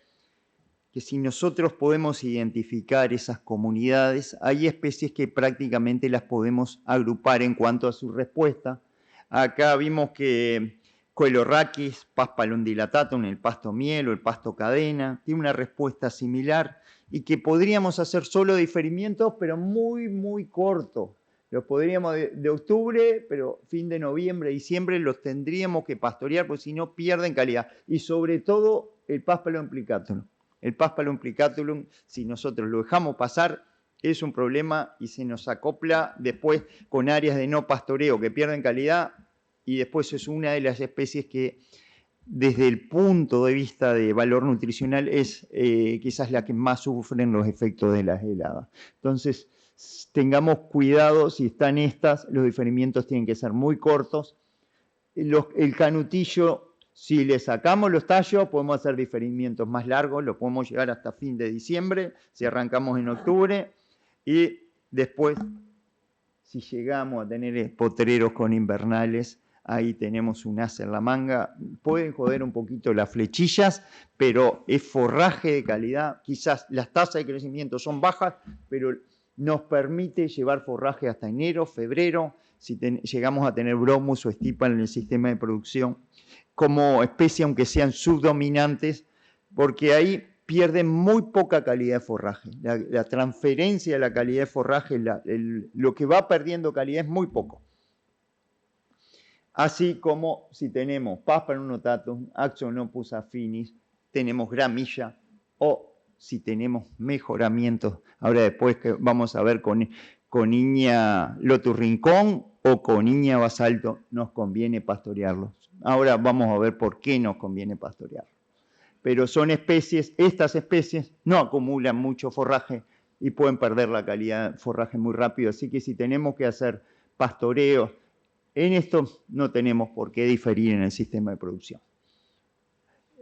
si nosotros podemos identificar esas comunidades, hay especies que prácticamente las podemos agrupar en cuanto a su respuesta. Acá vimos que Coelorraquis, Paspalum dilatatum, el pasto miel o el pasto cadena, tiene una respuesta similar y que podríamos hacer solo diferimientos, pero muy, muy cortos. Los podríamos de octubre, pero fin de noviembre, diciembre, los tendríamos que pastorear, porque si no pierden calidad. Y sobre todo el Paspalum implicatulum. El Paspalum implicatulum, si nosotros lo dejamos pasar, es un problema y se nos acopla después con áreas de no pastoreo que pierden calidad, y después es una de las especies que desde el punto de vista de valor nutricional es quizás la que más sufren los efectos de las heladas. Entonces, tengamos cuidado, si están estas, los diferimientos tienen que ser muy cortos. El canutillo, si le sacamos los tallos, podemos hacer diferimientos más largos, lo podemos llegar hasta fin de diciembre, si arrancamos en octubre, y después, si llegamos a tener potreros con invernales, ahí tenemos un as en la manga. Pueden joder un poquito las flechillas, pero es forraje de calidad. Quizás las tasas de crecimiento son bajas, pero nos permite llevar forraje hasta enero, febrero, si llegamos a tener bromus o estipa en el sistema de producción, como especie, aunque sean subdominantes, porque ahí pierden muy poca calidad de forraje. La transferencia de la calidad de forraje, lo que va perdiendo calidad es muy poco. Así como si tenemos Paspalum notatum, Axonopus affinis, tenemos gramilla, o si tenemos mejoramientos, ahora después que vamos a ver con Inia lotus rincón o con Inia basalto, nos conviene pastorearlos. Ahora vamos a ver por qué nos conviene pastorearlos. Pero son especies, estas especies no acumulan mucho forraje y pueden perder la calidad de forraje muy rápido, así que si tenemos que hacer pastoreos, en esto no tenemos por qué diferir en el sistema de producción.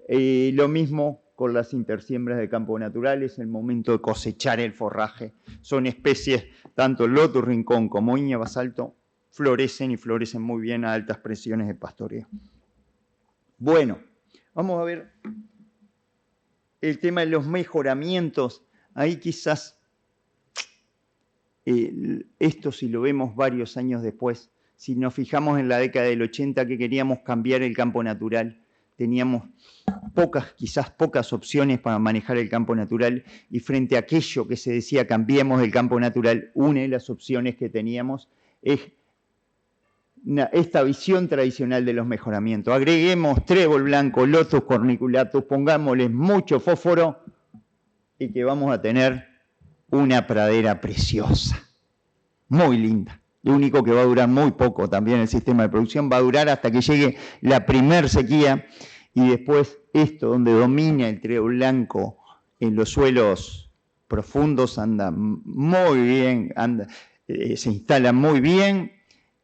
Lo mismo con las intersiembras de campo naturales, el momento de cosechar el forraje. Son especies, tanto el lotus rincón como Inia basalto, florecen y florecen muy bien a altas presiones de pastoreo. Bueno, vamos a ver el tema de los mejoramientos. Ahí quizás, esto si lo vemos varios años después, si nos fijamos en la década del 80 que queríamos cambiar el campo natural, teníamos quizás pocas opciones para manejar el campo natural, y frente a aquello que se decía cambiemos el campo natural, una de las opciones que teníamos es esta visión tradicional de los mejoramientos. Agreguemos trébol blanco, lotus corniculatus, pongámosles mucho fósforo y que vamos a tener una pradera preciosa, muy linda. Lo único que va a durar muy poco también el sistema de producción, va a durar hasta que llegue la primer sequía, y después esto donde domina el trébol blanco en los suelos profundos anda muy bien, se instala muy bien,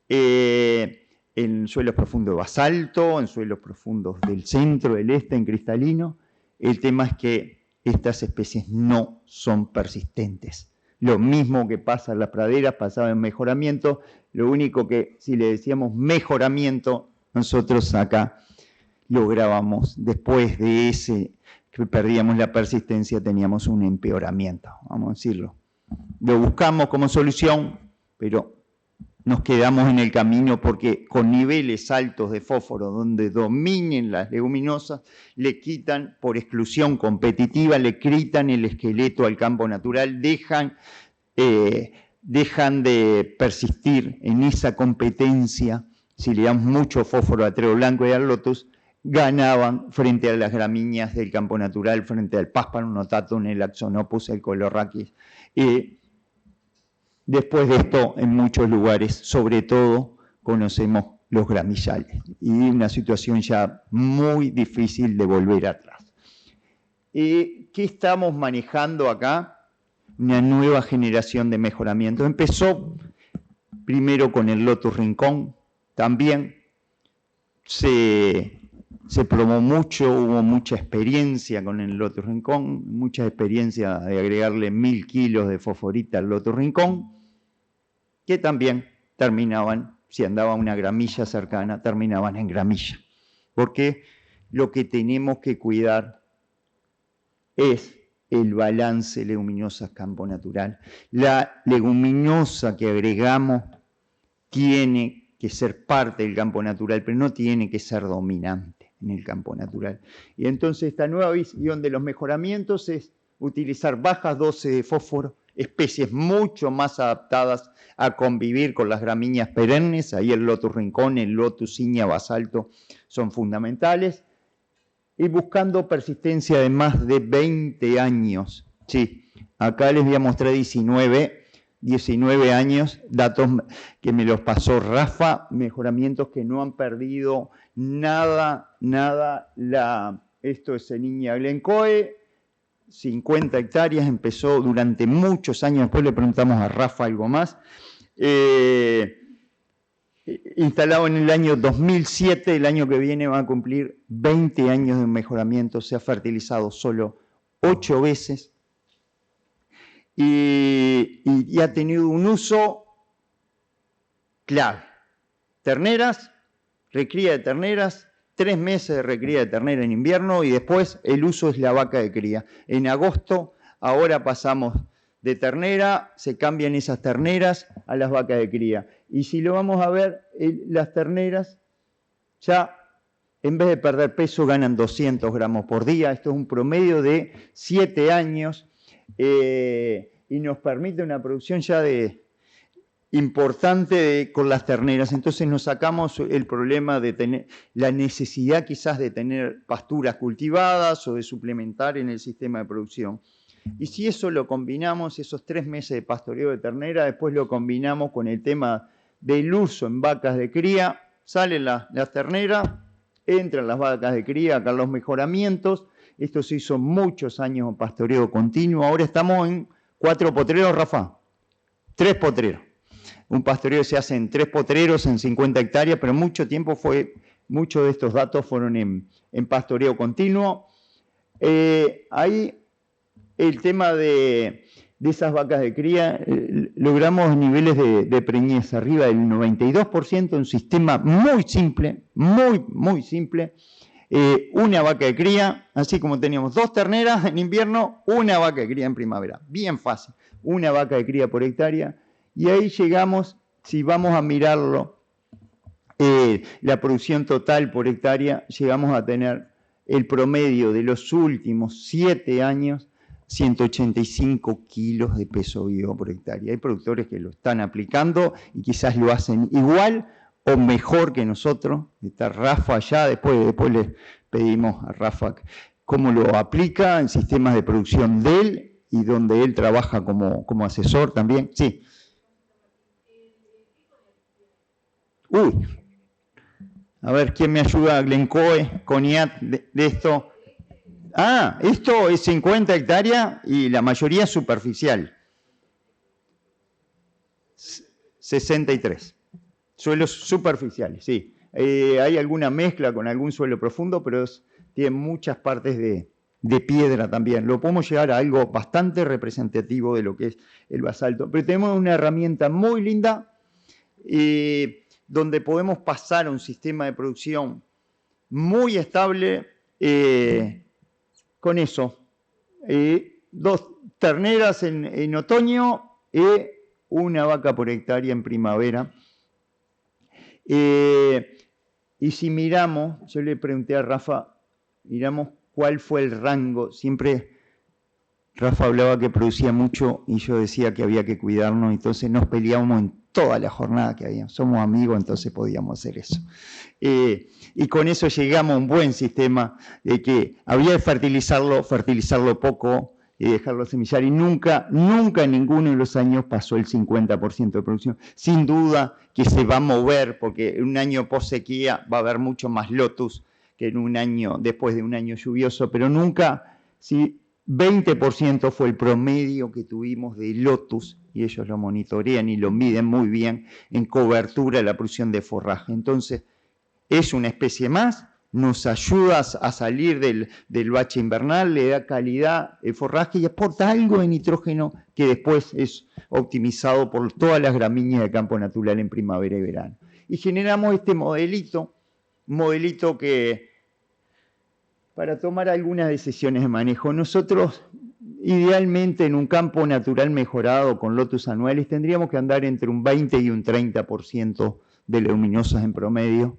en suelos profundos de basalto, en suelos profundos del centro, del este, en cristalino. El tema es que estas especies no son persistentes. Lo mismo que pasa en las praderas, pasaba en mejoramiento, lo único que si le decíamos mejoramiento, nosotros acá lográbamos, después de ese que perdíamos la persistencia, teníamos un empeoramiento, vamos a decirlo. Lo buscamos como solución, pero nos quedamos en el camino porque con niveles altos de fósforo donde dominen las leguminosas, le quitan por exclusión competitiva, le quitan el esqueleto al campo natural, dejan dejan de persistir en esa competencia. Si le damos mucho fósforo a treo blanco y al lotus, ganaban frente a las gramíneas del campo natural, frente al Pasparum notatum, el Axonopus, el Colorraquis. Después de esto, en muchos lugares, sobre todo, conocemos los gramillales y una situación ya muy difícil de volver atrás. ¿Qué estamos manejando acá? Una nueva generación de mejoramiento. Empezó primero con el Lotus Rincón, también se probó mucho, hubo mucha experiencia con el Lotus Rincón, mucha experiencia de agregarle 1000 kilos de fosforita al Lotus Rincón, que también terminaban, si andaba una gramilla cercana, terminaban en gramilla. Porque lo que tenemos que cuidar es el balance leguminosas-campo natural. La leguminosa que agregamos tiene que ser parte del campo natural, pero no tiene que ser dominante en el campo natural. Y entonces esta nueva visión de los mejoramientos es utilizar bajas dosis de fósforo, especies mucho más adaptadas a convivir con las gramíneas perennes, ahí el Lotus Rincón, el Lotus Ignea Basalto son fundamentales, y buscando persistencia de más de 20 años. Sí, acá les voy a mostrar 19 años, datos que me los pasó Rafa, mejoramientos que no han perdido nada. Esto es en Ignea Glencoe, 50 hectáreas, empezó durante muchos años, después le preguntamos a Rafa algo más, instalado en el año 2007, el año que viene va a cumplir 20 años de mejoramiento, se ha fertilizado solo 8 veces y ha tenido un uso clave. Terneras, recría de terneras, 3 meses de recría de ternera en invierno y después el uso es la vaca de cría. En agosto, ahora pasamos de ternera, se cambian esas terneras a las vacas de cría. Y si lo vamos a ver, las terneras ya en vez de perder peso ganan 200 gramos por día. Esto es un promedio de 7 años y nos permite una producción ya importante con las terneras. Entonces nos sacamos el problema de tener la necesidad quizás de tener pasturas cultivadas o de suplementar en el sistema de producción. Y si eso lo combinamos, esos 3 meses de pastoreo de ternera, después lo combinamos con el tema del uso en vacas de cría, salen las terneras, entran las vacas de cría, acá los mejoramientos. Esto se hizo muchos años en pastoreo continuo. Ahora estamos en 4 potreros, Rafa. 3 potreros. Un pastoreo se hace en 3 potreros en 50 hectáreas, pero mucho tiempo muchos de estos datos fueron en pastoreo continuo. Ahí el tema de esas vacas de cría, logramos niveles de preñez arriba del 92%, un sistema muy simple, muy simple. Una vaca de cría, así como teníamos 2 terneras en invierno, una vaca de cría en primavera. Bien fácil, una vaca de cría por hectárea. Y ahí llegamos, si vamos a mirarlo, la producción total por hectárea, llegamos a tener el promedio de los últimos 7 años, 185 kilos de peso vivo por hectárea. Hay productores que lo están aplicando y quizás lo hacen igual o mejor que nosotros. Está Rafa allá, después le pedimos a Rafa cómo lo aplica en sistemas de producción de él y donde él trabaja como asesor también. Sí. Uy, a ver, ¿quién me ayuda? Glencoe, Coniat, de esto. Ah, esto es 50 hectáreas y la mayoría superficial. 63. Suelos superficiales, sí. Hay alguna mezcla con algún suelo profundo, pero tiene muchas partes de piedra también. Lo podemos llegar a algo bastante representativo de lo que es el basalto. Pero tenemos una herramienta muy linda donde podemos pasar a un sistema de producción muy estable con eso. 2 terneras en otoño y una vaca por hectárea en primavera. Y si miramos, yo le pregunté a Rafa, miramos cuál fue el rango, siempre Rafa hablaba que producía mucho y yo decía que había que cuidarnos, entonces nos peleábamos en toda la jornada que había. Somos amigos, entonces podíamos hacer eso. Y con eso llegamos a un buen sistema de que había que fertilizarlo poco y dejarlo semillar, y nunca en ninguno de los años pasó el 50% de producción. Sin duda que se va a mover, porque en un año post sequía va a haber mucho más lotus que en un año, después de un año lluvioso, pero nunca, si 20% fue el promedio que tuvimos de lotus, y ellos lo monitorean y lo miden muy bien en cobertura de la producción de forraje. Entonces, es una especie más, nos ayuda a salir del bache invernal, le da calidad el forraje y aporta algo de nitrógeno que después es optimizado por todas las gramíneas de campo natural en primavera y verano. Y generamos este modelito que para tomar algunas decisiones de manejo. Nosotros, idealmente, en un campo natural mejorado con lotus anuales, tendríamos que andar entre un 20 y un 30% de leguminosas en promedio.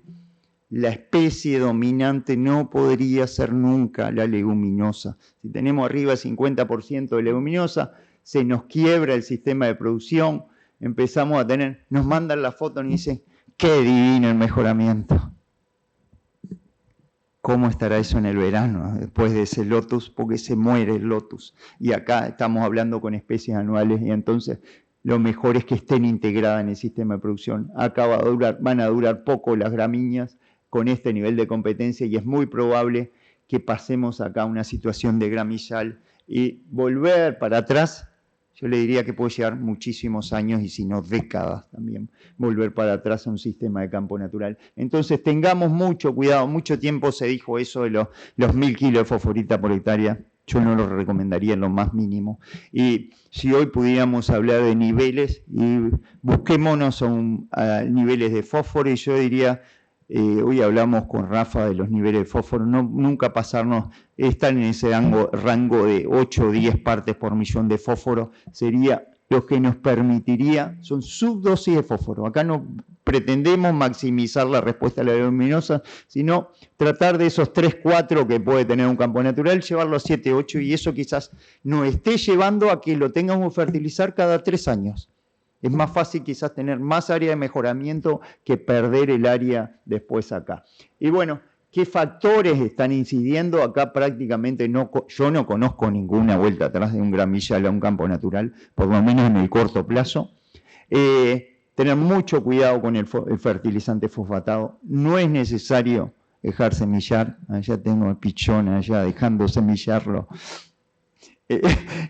La especie dominante no podría ser nunca la leguminosa. Si tenemos arriba el 50% de leguminosa, se nos quiebra el sistema de producción, empezamos a tener, nos mandan la foto y nos dicen, qué divino el mejoramiento. ¿Cómo estará eso en el verano, después de ese lotus? Porque se muere el lotus. Y acá estamos hablando con especies anuales y entonces lo mejor es que estén integradas en el sistema de producción. Acá van a durar poco las gramíneas con este nivel de competencia y es muy probable que pasemos acá a una situación de gramillal y volver para atrás. Yo le diría que puede llevar muchísimos años y si no décadas también, volver para atrás a un sistema de campo natural. Entonces tengamos mucho cuidado, mucho tiempo se dijo eso de los 1000 kilos de fosforita por hectárea, yo no lo recomendaría en lo más mínimo. Y si hoy pudiéramos hablar de niveles, y busquémonos a niveles de fósforo, y yo diría, hoy hablamos con Rafa de los niveles de fósforo, nunca pasarnos, estar en ese rango de 8 o 10 partes por millón de fósforo, sería lo que nos permitiría, son subdosis de fósforo. Acá no pretendemos maximizar la respuesta a la leguminosa, sino tratar de esos 3, 4 que puede tener un campo natural, llevarlo a 7, 8, y eso quizás nos esté llevando a que lo tengamos que fertilizar cada 3 años. Es más fácil quizás tener más área de mejoramiento que perder el área después acá. Y bueno, ¿qué factores están incidiendo? Acá prácticamente yo no conozco ninguna vuelta atrás de un gramillal a un campo natural, por lo menos en el corto plazo. Tener mucho cuidado con el fertilizante fosfatado. No es necesario dejar semillar. Allá tengo el pichón allá dejando semillarlo.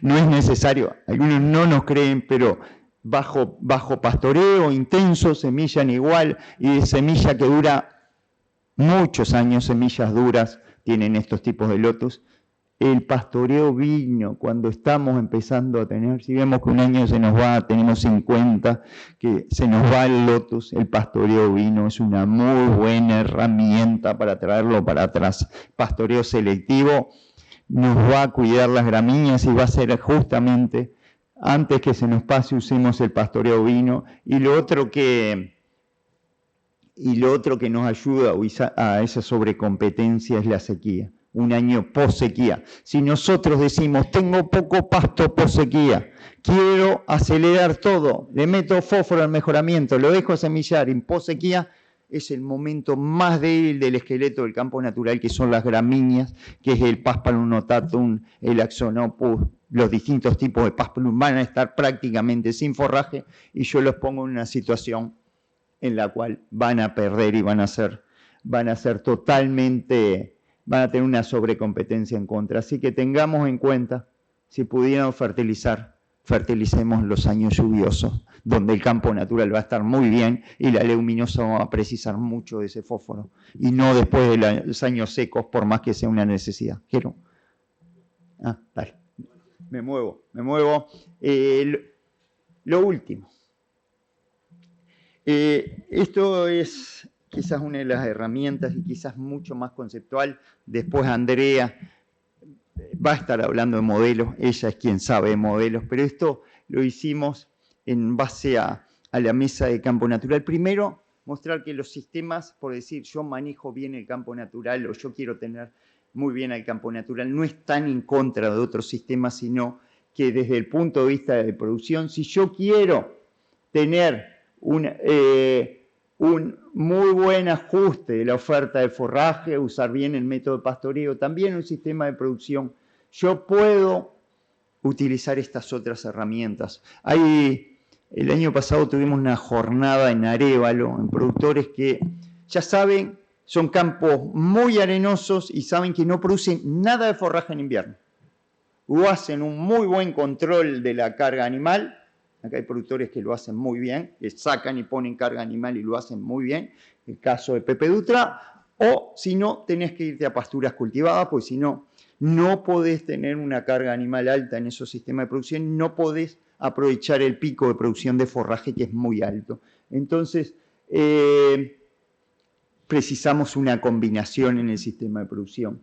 No es necesario. Algunos no nos creen, pero bajo pastoreo intenso, semillan igual, y de semilla que dura muchos años, semillas duras, tienen estos tipos de lotus. El pastoreo vino, cuando estamos empezando a tener, si vemos que un año se nos va, tenemos 50, que se nos va el lotus, el pastoreo vino es una muy buena herramienta para traerlo para atrás. Pastoreo selectivo nos va a cuidar las gramíneas y va a ser justamente, antes que se nos pase, usemos el pastoreo vino. Y lo otro que nos ayuda a esa sobrecompetencia es la sequía, un año post sequía. Si nosotros decimos, tengo poco pasto post sequía, quiero acelerar todo, le meto fósforo al mejoramiento, lo dejo semillar en post sequía, es el momento más débil del esqueleto del campo natural, que son las gramíneas, que es el Paspalum notatum, el Axonopus, los distintos tipos de Paspalum van a estar prácticamente sin forraje, y yo los pongo en una situación en la cual van a perder y van a ser totalmente, van a tener una sobrecompetencia en contra. Así que tengamos en cuenta, si pudiéramos fertilicemos los años lluviosos, donde el campo natural va a estar muy bien y la leguminosa va a precisar mucho de ese fósforo, y no después de los años secos, por más que sea una necesidad. ¿Quiero? Dale. Me muevo. Lo último. Esto es quizás una de las herramientas y quizás mucho más conceptual. Después Andrea va a estar hablando de modelos, ella es quien sabe de modelos, pero esto lo hicimos en base a la mesa de campo natural. Primero, mostrar que los sistemas, por decir, yo manejo bien el campo natural o yo quiero tener muy bien al campo natural, no están en contra de otros sistemas, sino que desde el punto de vista de producción, si yo quiero tener un muy buen ajuste de la oferta de forraje, usar bien el método de pastoreo, también un sistema de producción, yo puedo utilizar estas otras herramientas. El año pasado tuvimos una jornada en Arévalo, en productores que ya saben, son campos muy arenosos y saben que no producen nada de forraje en invierno. O hacen un muy buen control de la carga animal. Acá hay productores que lo hacen muy bien, que sacan y ponen carga animal y lo hacen muy bien. El caso de Pepe Dutra. O si no, tenés que irte a pasturas cultivadas, pues si no, no podés tener una carga animal alta en esos sistemas de producción, no podés aprovechar el pico de producción de forraje que es muy alto. Entonces, precisamos una combinación en el sistema de producción.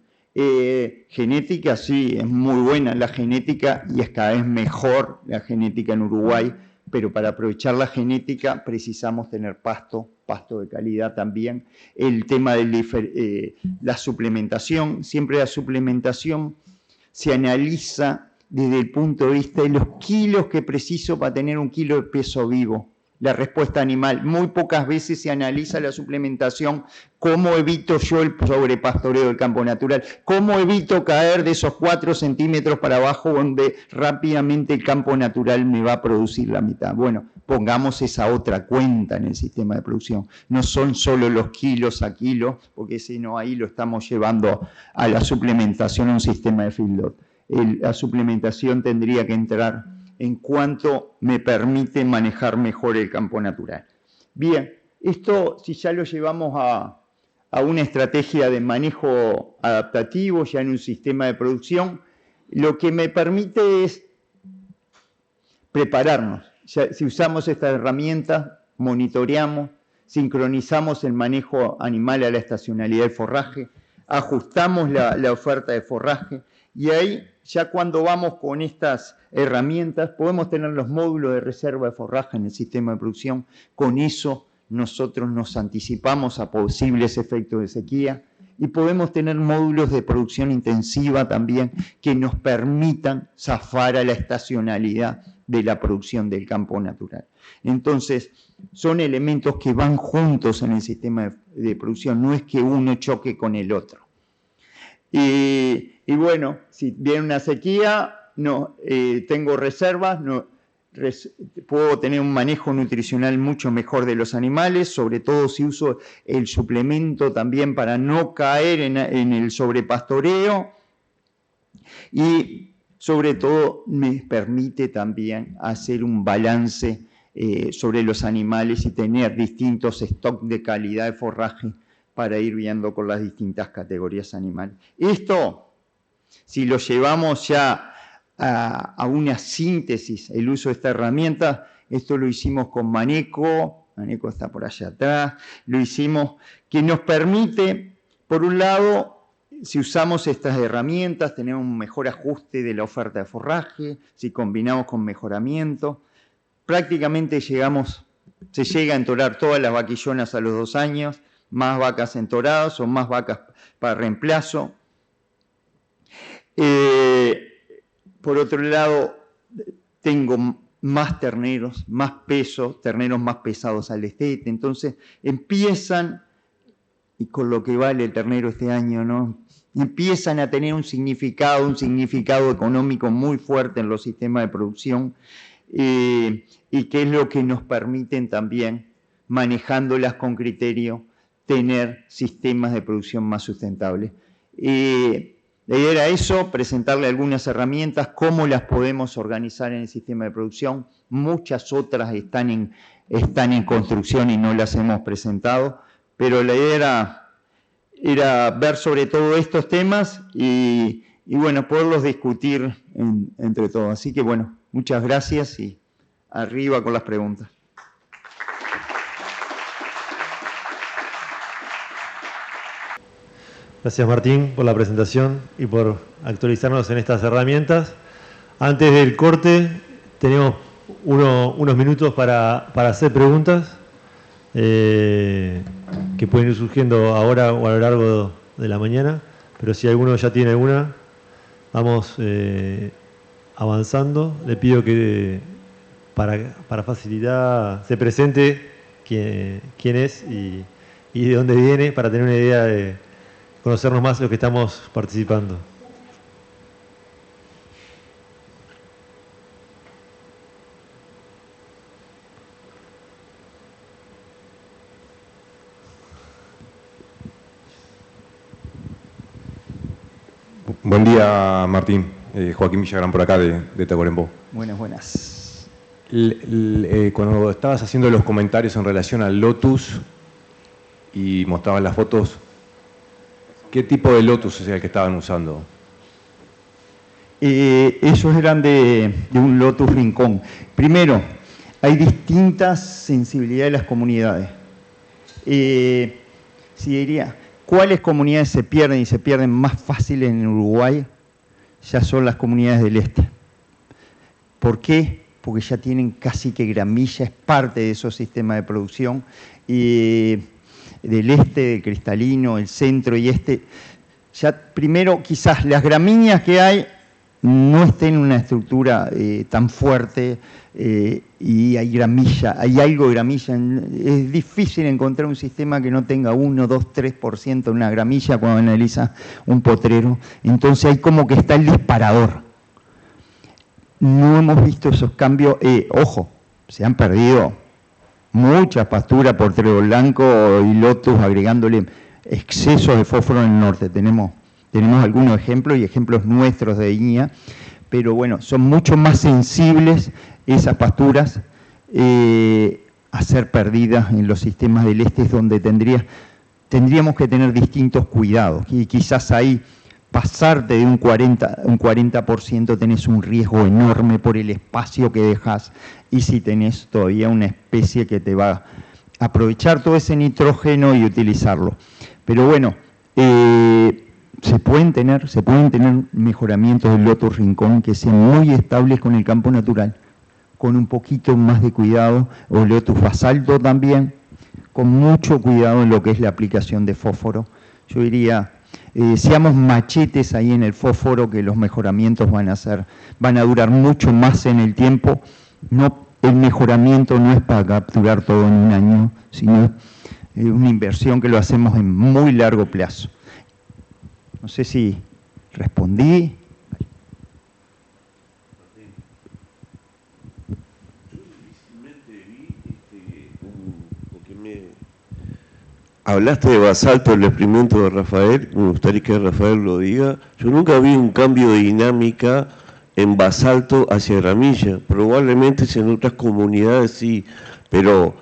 Genética, sí, es muy buena la genética y es cada vez mejor la genética en Uruguay, pero para aprovechar la genética precisamos tener pasto de calidad también. El tema de la suplementación, siempre la suplementación se analiza desde el punto de vista de los kilos que preciso para tener un kilo de peso vivo. La respuesta animal. Muy pocas veces se analiza la suplementación, cómo evito yo el sobrepastoreo del campo natural, cómo evito caer de esos 4 centímetros para abajo donde rápidamente el campo natural me va a producir la mitad. Bueno, pongamos esa otra cuenta en el sistema de producción. No son solo los kilos a kilos, porque si no ahí lo estamos llevando a la suplementación a un sistema de feedlot. La suplementación tendría que entrar en cuanto me permite manejar mejor el campo natural. Bien, esto si ya lo llevamos a una estrategia de manejo adaptativo, ya en un sistema de producción, lo que me permite es prepararnos. Ya, si usamos estas herramientas, monitoreamos, sincronizamos el manejo animal a la estacionalidad del forraje, ajustamos la oferta de forraje, y ahí, ya cuando vamos con estas herramientas, podemos tener los módulos de reserva de forraje en el sistema de producción. Con eso nosotros nos anticipamos a posibles efectos de sequía y podemos tener módulos de producción intensiva también que nos permitan zafar a la estacionalidad de la producción del campo natural. Entonces, son elementos que van juntos en el sistema de producción, no es que uno choque con el otro. Y bueno, si viene una sequía, tengo reservas, puedo tener un manejo nutricional mucho mejor de los animales, sobre todo si uso el suplemento también para no caer en el sobrepastoreo, y sobre todo me permite también hacer un balance sobre los animales y tener distintos stocks de calidad de forraje para ir viendo con las distintas categorías animales. Esto, si lo llevamos ya a una síntesis, el uso de esta herramienta, esto lo hicimos con Maneco está por allá atrás, lo hicimos, que nos permite, por un lado, si usamos estas herramientas, tener un mejor ajuste de la oferta de forraje, si combinamos con mejoramiento, prácticamente se llega a entorar todas las vaquillonas a los 2 años, más vacas entoradas o más vacas para reemplazo. Por otro lado, tengo más terneros, más peso, terneros más pesados al destete. Entonces empiezan, y con lo que vale el ternero este año, ¿no? Empiezan a tener un significado económico muy fuerte en los sistemas de producción, y que es lo que nos permiten también, manejándolas con criterio, tener sistemas de producción más sustentables. La idea era eso, presentarle algunas herramientas, cómo las podemos organizar en el sistema de producción. Muchas otras están en construcción y no las hemos presentado, pero la idea era ver sobre todo estos temas y bueno, poderlos discutir entre todos. Así que bueno, muchas gracias y arriba con las preguntas. Gracias, Martín, por la presentación y por actualizarnos en estas herramientas. Antes del corte, tenemos unos minutos para hacer preguntas que pueden ir surgiendo ahora o a lo largo de la mañana. pero si alguno ya tiene alguna, vamos avanzando. Le pido que para facilitar se presente quién es y de dónde viene, para tener una idea de conocernos más los que estamos participando. Buen día, Martín. Joaquín Villagrán por acá, de Tacuarembó. Buenas. Cuando estabas haciendo los comentarios en relación al Lotus y mostraban las fotos, ¿qué tipo de Lotus es el que estaban usando? Esos eran de un Lotus Rincón. Primero, hay distintas sensibilidades de las comunidades. Si diría, ¿cuáles comunidades se pierden y se pierden más fácil en Uruguay? Ya son las comunidades del este. ¿Por qué? Porque ya tienen casi que gramilla, es parte de esos sistemas de producción. Del este, del cristalino, el centro y este. Ya primero, quizás las gramíneas que hay no estén en una estructura tan fuerte y hay gramilla, hay algo de gramilla. Es difícil encontrar un sistema que no tenga 1, 2, 3% de una gramilla cuando analiza un potrero. Entonces hay como que está el disparador. No hemos visto esos cambios. Ojo, se han perdido muchas pasturas, potrero blanco y Lotus agregándole excesos de fósforo en el norte. Tenemos algunos ejemplos y ejemplos nuestros de INEA, pero bueno, son mucho más sensibles esas pasturas a ser perdidas en los sistemas del este, es donde tendríamos que tener distintos cuidados. Y quizás ahí pasarte de un 40% tenés un riesgo enorme por el espacio que dejas y si tenés todavía una especie que te va a aprovechar todo ese nitrógeno y utilizarlo. Pero bueno, se pueden tener mejoramientos del Lotus Rincón que sean muy estables con el campo natural, con un poquito más de cuidado, o Lotus Basalto también, con mucho cuidado en lo que es la aplicación de fósforo. Yo diría, seamos machetes ahí en el fósforo, que los mejoramientos van a durar mucho más en el tiempo. No, el mejoramiento no es para capturar todo en un año, sino una inversión que lo hacemos en muy largo plazo. No sé si respondí. Hablaste de basalto, el experimento de Rafael, me gustaría que Rafael lo diga. Yo nunca vi un cambio de dinámica en basalto hacia gramilla. Probablemente en otras comunidades sí, pero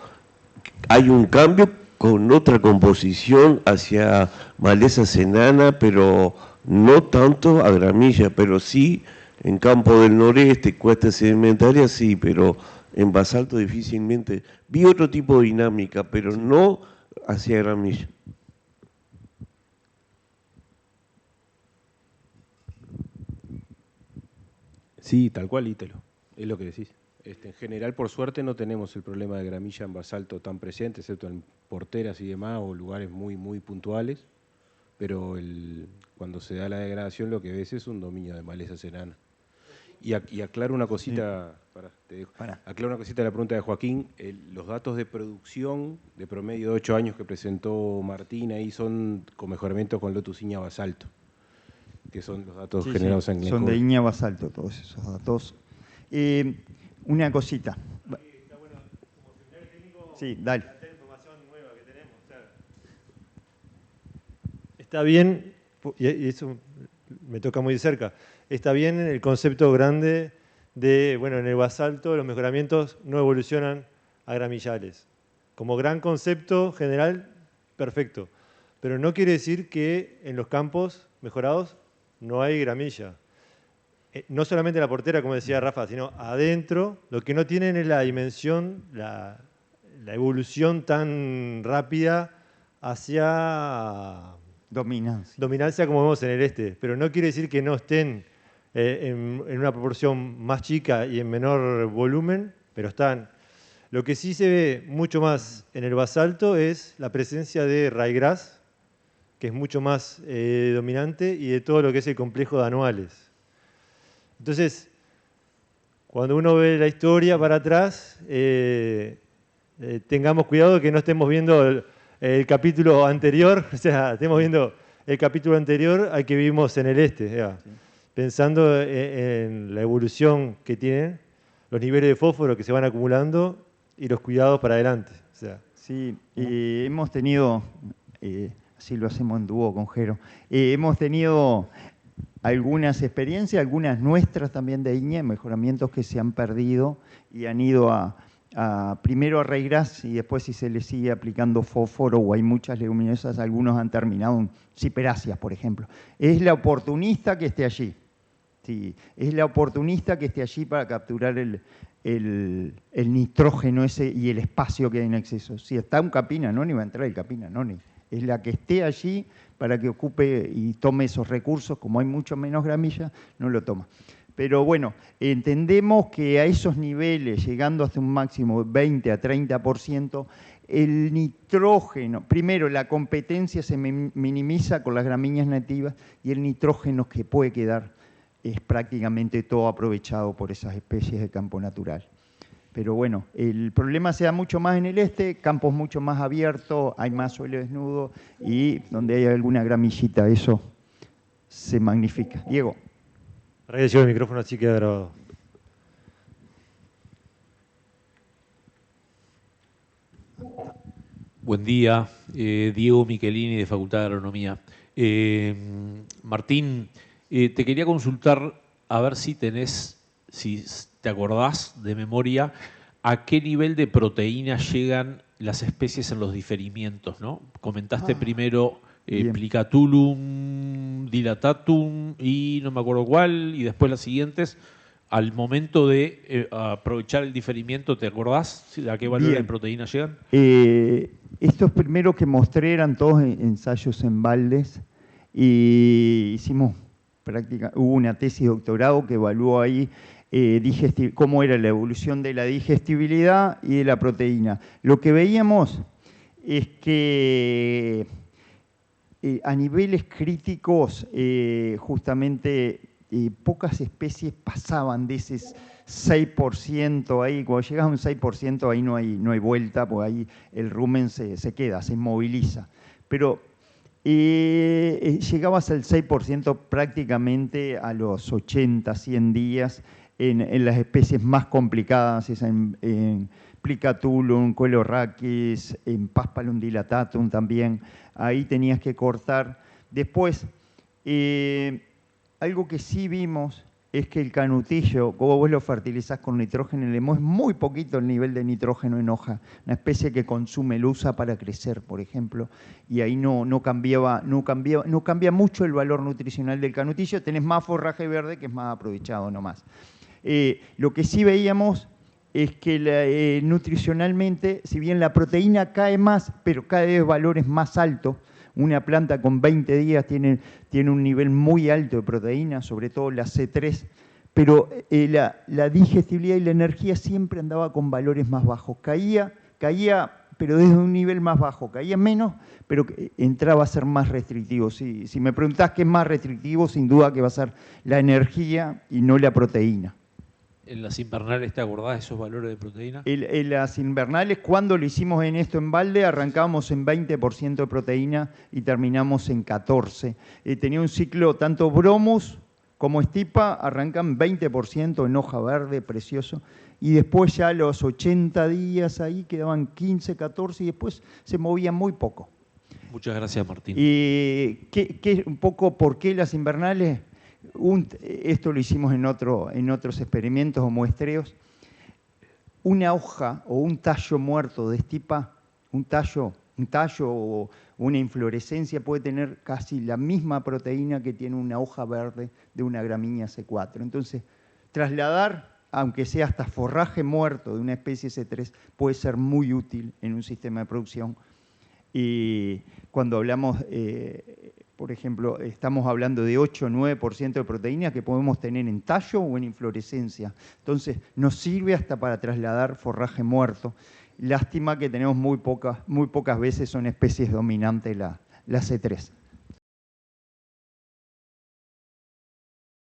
hay un cambio con otra composición hacia malezas enana, pero no tanto a gramilla, pero sí en campo del noreste, cuestas sedimentarias sí, pero en basalto difícilmente. Vi otro tipo de dinámica, pero no hacia gramilla. Sí, tal cual, Ítalo, es lo que decís. En general, por suerte, no tenemos el problema de gramilla en basalto tan presente, excepto en porteras y demás, o lugares muy, muy puntuales, pero cuando se da la degradación lo que ves es un dominio de malezas enanas. Y aclaro una cosita, sí. Aclaro una cosita de la pregunta de Joaquín. Los datos de producción de promedio de 8 años que presentó Martín ahí son con mejoramiento con Lotus Iña Basalto, que son los datos generados en Glencore. Son de Iña Basalto todos esos datos. Una cosita. Está bueno, como seminario técnico, sí, dale. la información nueva que tenemos. O sea, está bien, y eso me toca muy de cerca, está bien el concepto grande de, bueno, en el basalto los mejoramientos no evolucionan a gramillales. Como gran concepto general, perfecto. Pero no quiere decir que en los campos mejorados no hay gramilla. No solamente la portera, como decía Rafa, sino adentro, lo que no tienen es la dimensión, la evolución tan rápida hacia dominancia como vemos en el este. Pero no quiere decir que no estén en una proporción más chica y en menor volumen, pero están. Lo que sí se ve mucho más en el basalto es la presencia de ryegrass que es mucho más dominante, y de todo lo que es el complejo de anuales. Entonces, cuando uno ve la historia para atrás, tengamos cuidado que no estemos viendo el capítulo anterior, o sea, estemos viendo el capítulo anterior al que vimos en el pensando en la evolución que tienen, los niveles de fósforo que se van acumulando y los cuidados para adelante. O sea, sí, hemos tenido, así lo hacemos en dúo con Jero, hemos tenido algunas experiencias, algunas nuestras también de INE, mejoramientos que se han perdido y han ido primero a raíz y después, si se les sigue aplicando fósforo o hay muchas leguminosas, algunos han terminado en ciperáceas, por ejemplo. Es la oportunista que esté allí. Sí, es la oportunista que esté allí para capturar el nitrógeno ese y el espacio que hay en exceso. Si está un Capina Noni, va a entrar el Capina Noni. Es la que esté allí para que ocupe y tome esos recursos. Como hay mucho menos gramilla, no lo toma. Pero bueno, entendemos que a esos niveles, llegando hasta un máximo de 20 a 30%, el nitrógeno, primero la competencia se minimiza con las gramíneas nativas y el nitrógeno que puede quedar es prácticamente todo aprovechado por esas especies de campo natural. Pero bueno, el problema se da mucho más en el campos mucho más abiertos, hay más suelo desnudo y donde hay alguna gramillita, eso se magnifica. Diego. Agradezco el micrófono, así queda grabado. Buen día, Diego Michelini de Facultad de Agronomía. Martín, te quería consultar a ver si te acordás de memoria a qué nivel de proteína llegan las especies en los diferimientos, ¿no? Comentaste primero Plicatulum dilatatum y no me acuerdo cuál, y después las siguientes. Al momento de aprovechar el diferimiento, ¿te acordás a qué valor de proteína llegan? Estos primeros que mostré eran todos ensayos en baldes y hicimos hubo una tesis de doctorado que evaluó ahí cómo era la evolución de la digestibilidad y de la proteína. Lo que veíamos es que a niveles críticos, justamente pocas especies pasaban de ese 6% ahí. Cuando llegas a un 6% ahí no hay vuelta, porque ahí el rumen se queda, se inmoviliza. Pero llegabas al 6% prácticamente a los 80, 100 días en las especies más complicadas, en Plicatulum, Coelurrhachis, en Paspalum dilatatum también. Ahí tenías que cortar. Después, algo que sí vimos es que el canutillo, como vos lo fertilizás con nitrógeno en Lemo, es muy poquito el nivel de nitrógeno en hoja. Una especie que consume, lo usa para crecer, por ejemplo, y ahí no cambia mucho el valor nutricional del canutillo. Tenés más forraje verde que es más aprovechado nomás. Lo que sí veíamos es que nutricionalmente, si bien la proteína cae más, pero cada vez valores más altos. Una planta con 20 días tiene un nivel muy alto de proteína, sobre todo la C3, pero la digestibilidad y la energía siempre andaba con valores más bajos. Caía, pero desde un nivel más bajo. Caía menos, pero entraba a ser más restrictivo. Si me preguntás qué es más restrictivo, sin duda que va a ser la energía y no la proteína. ¿En las invernales te acordás de esos valores de proteína? En las invernales, cuando lo hicimos en balde, arrancábamos en 20% de proteína y terminamos en 14%. Tenía un ciclo, tanto Bromus como Stipa arrancan 20% en hoja verde, precioso, y después ya a los 80 días ahí quedaban 15, 14 y después se movían muy poco. Muchas gracias, Martín. Un poco por qué las invernales. Esto lo hicimos en otros experimentos o muestreos. Una hoja o un tallo muerto de Stipa, un tallo o una inflorescencia puede tener casi la misma proteína que tiene una hoja verde de una gramínea C4. Entonces, trasladar, aunque sea hasta forraje muerto de una especie C3, puede ser muy útil en un sistema de producción. Y cuando hablamos, por ejemplo, estamos hablando de 8 o 9% de proteínas que podemos tener en tallo o en inflorescencia. Entonces, nos sirve hasta para trasladar forraje muerto. Lástima que tenemos muy pocas veces son especies dominantes la C3.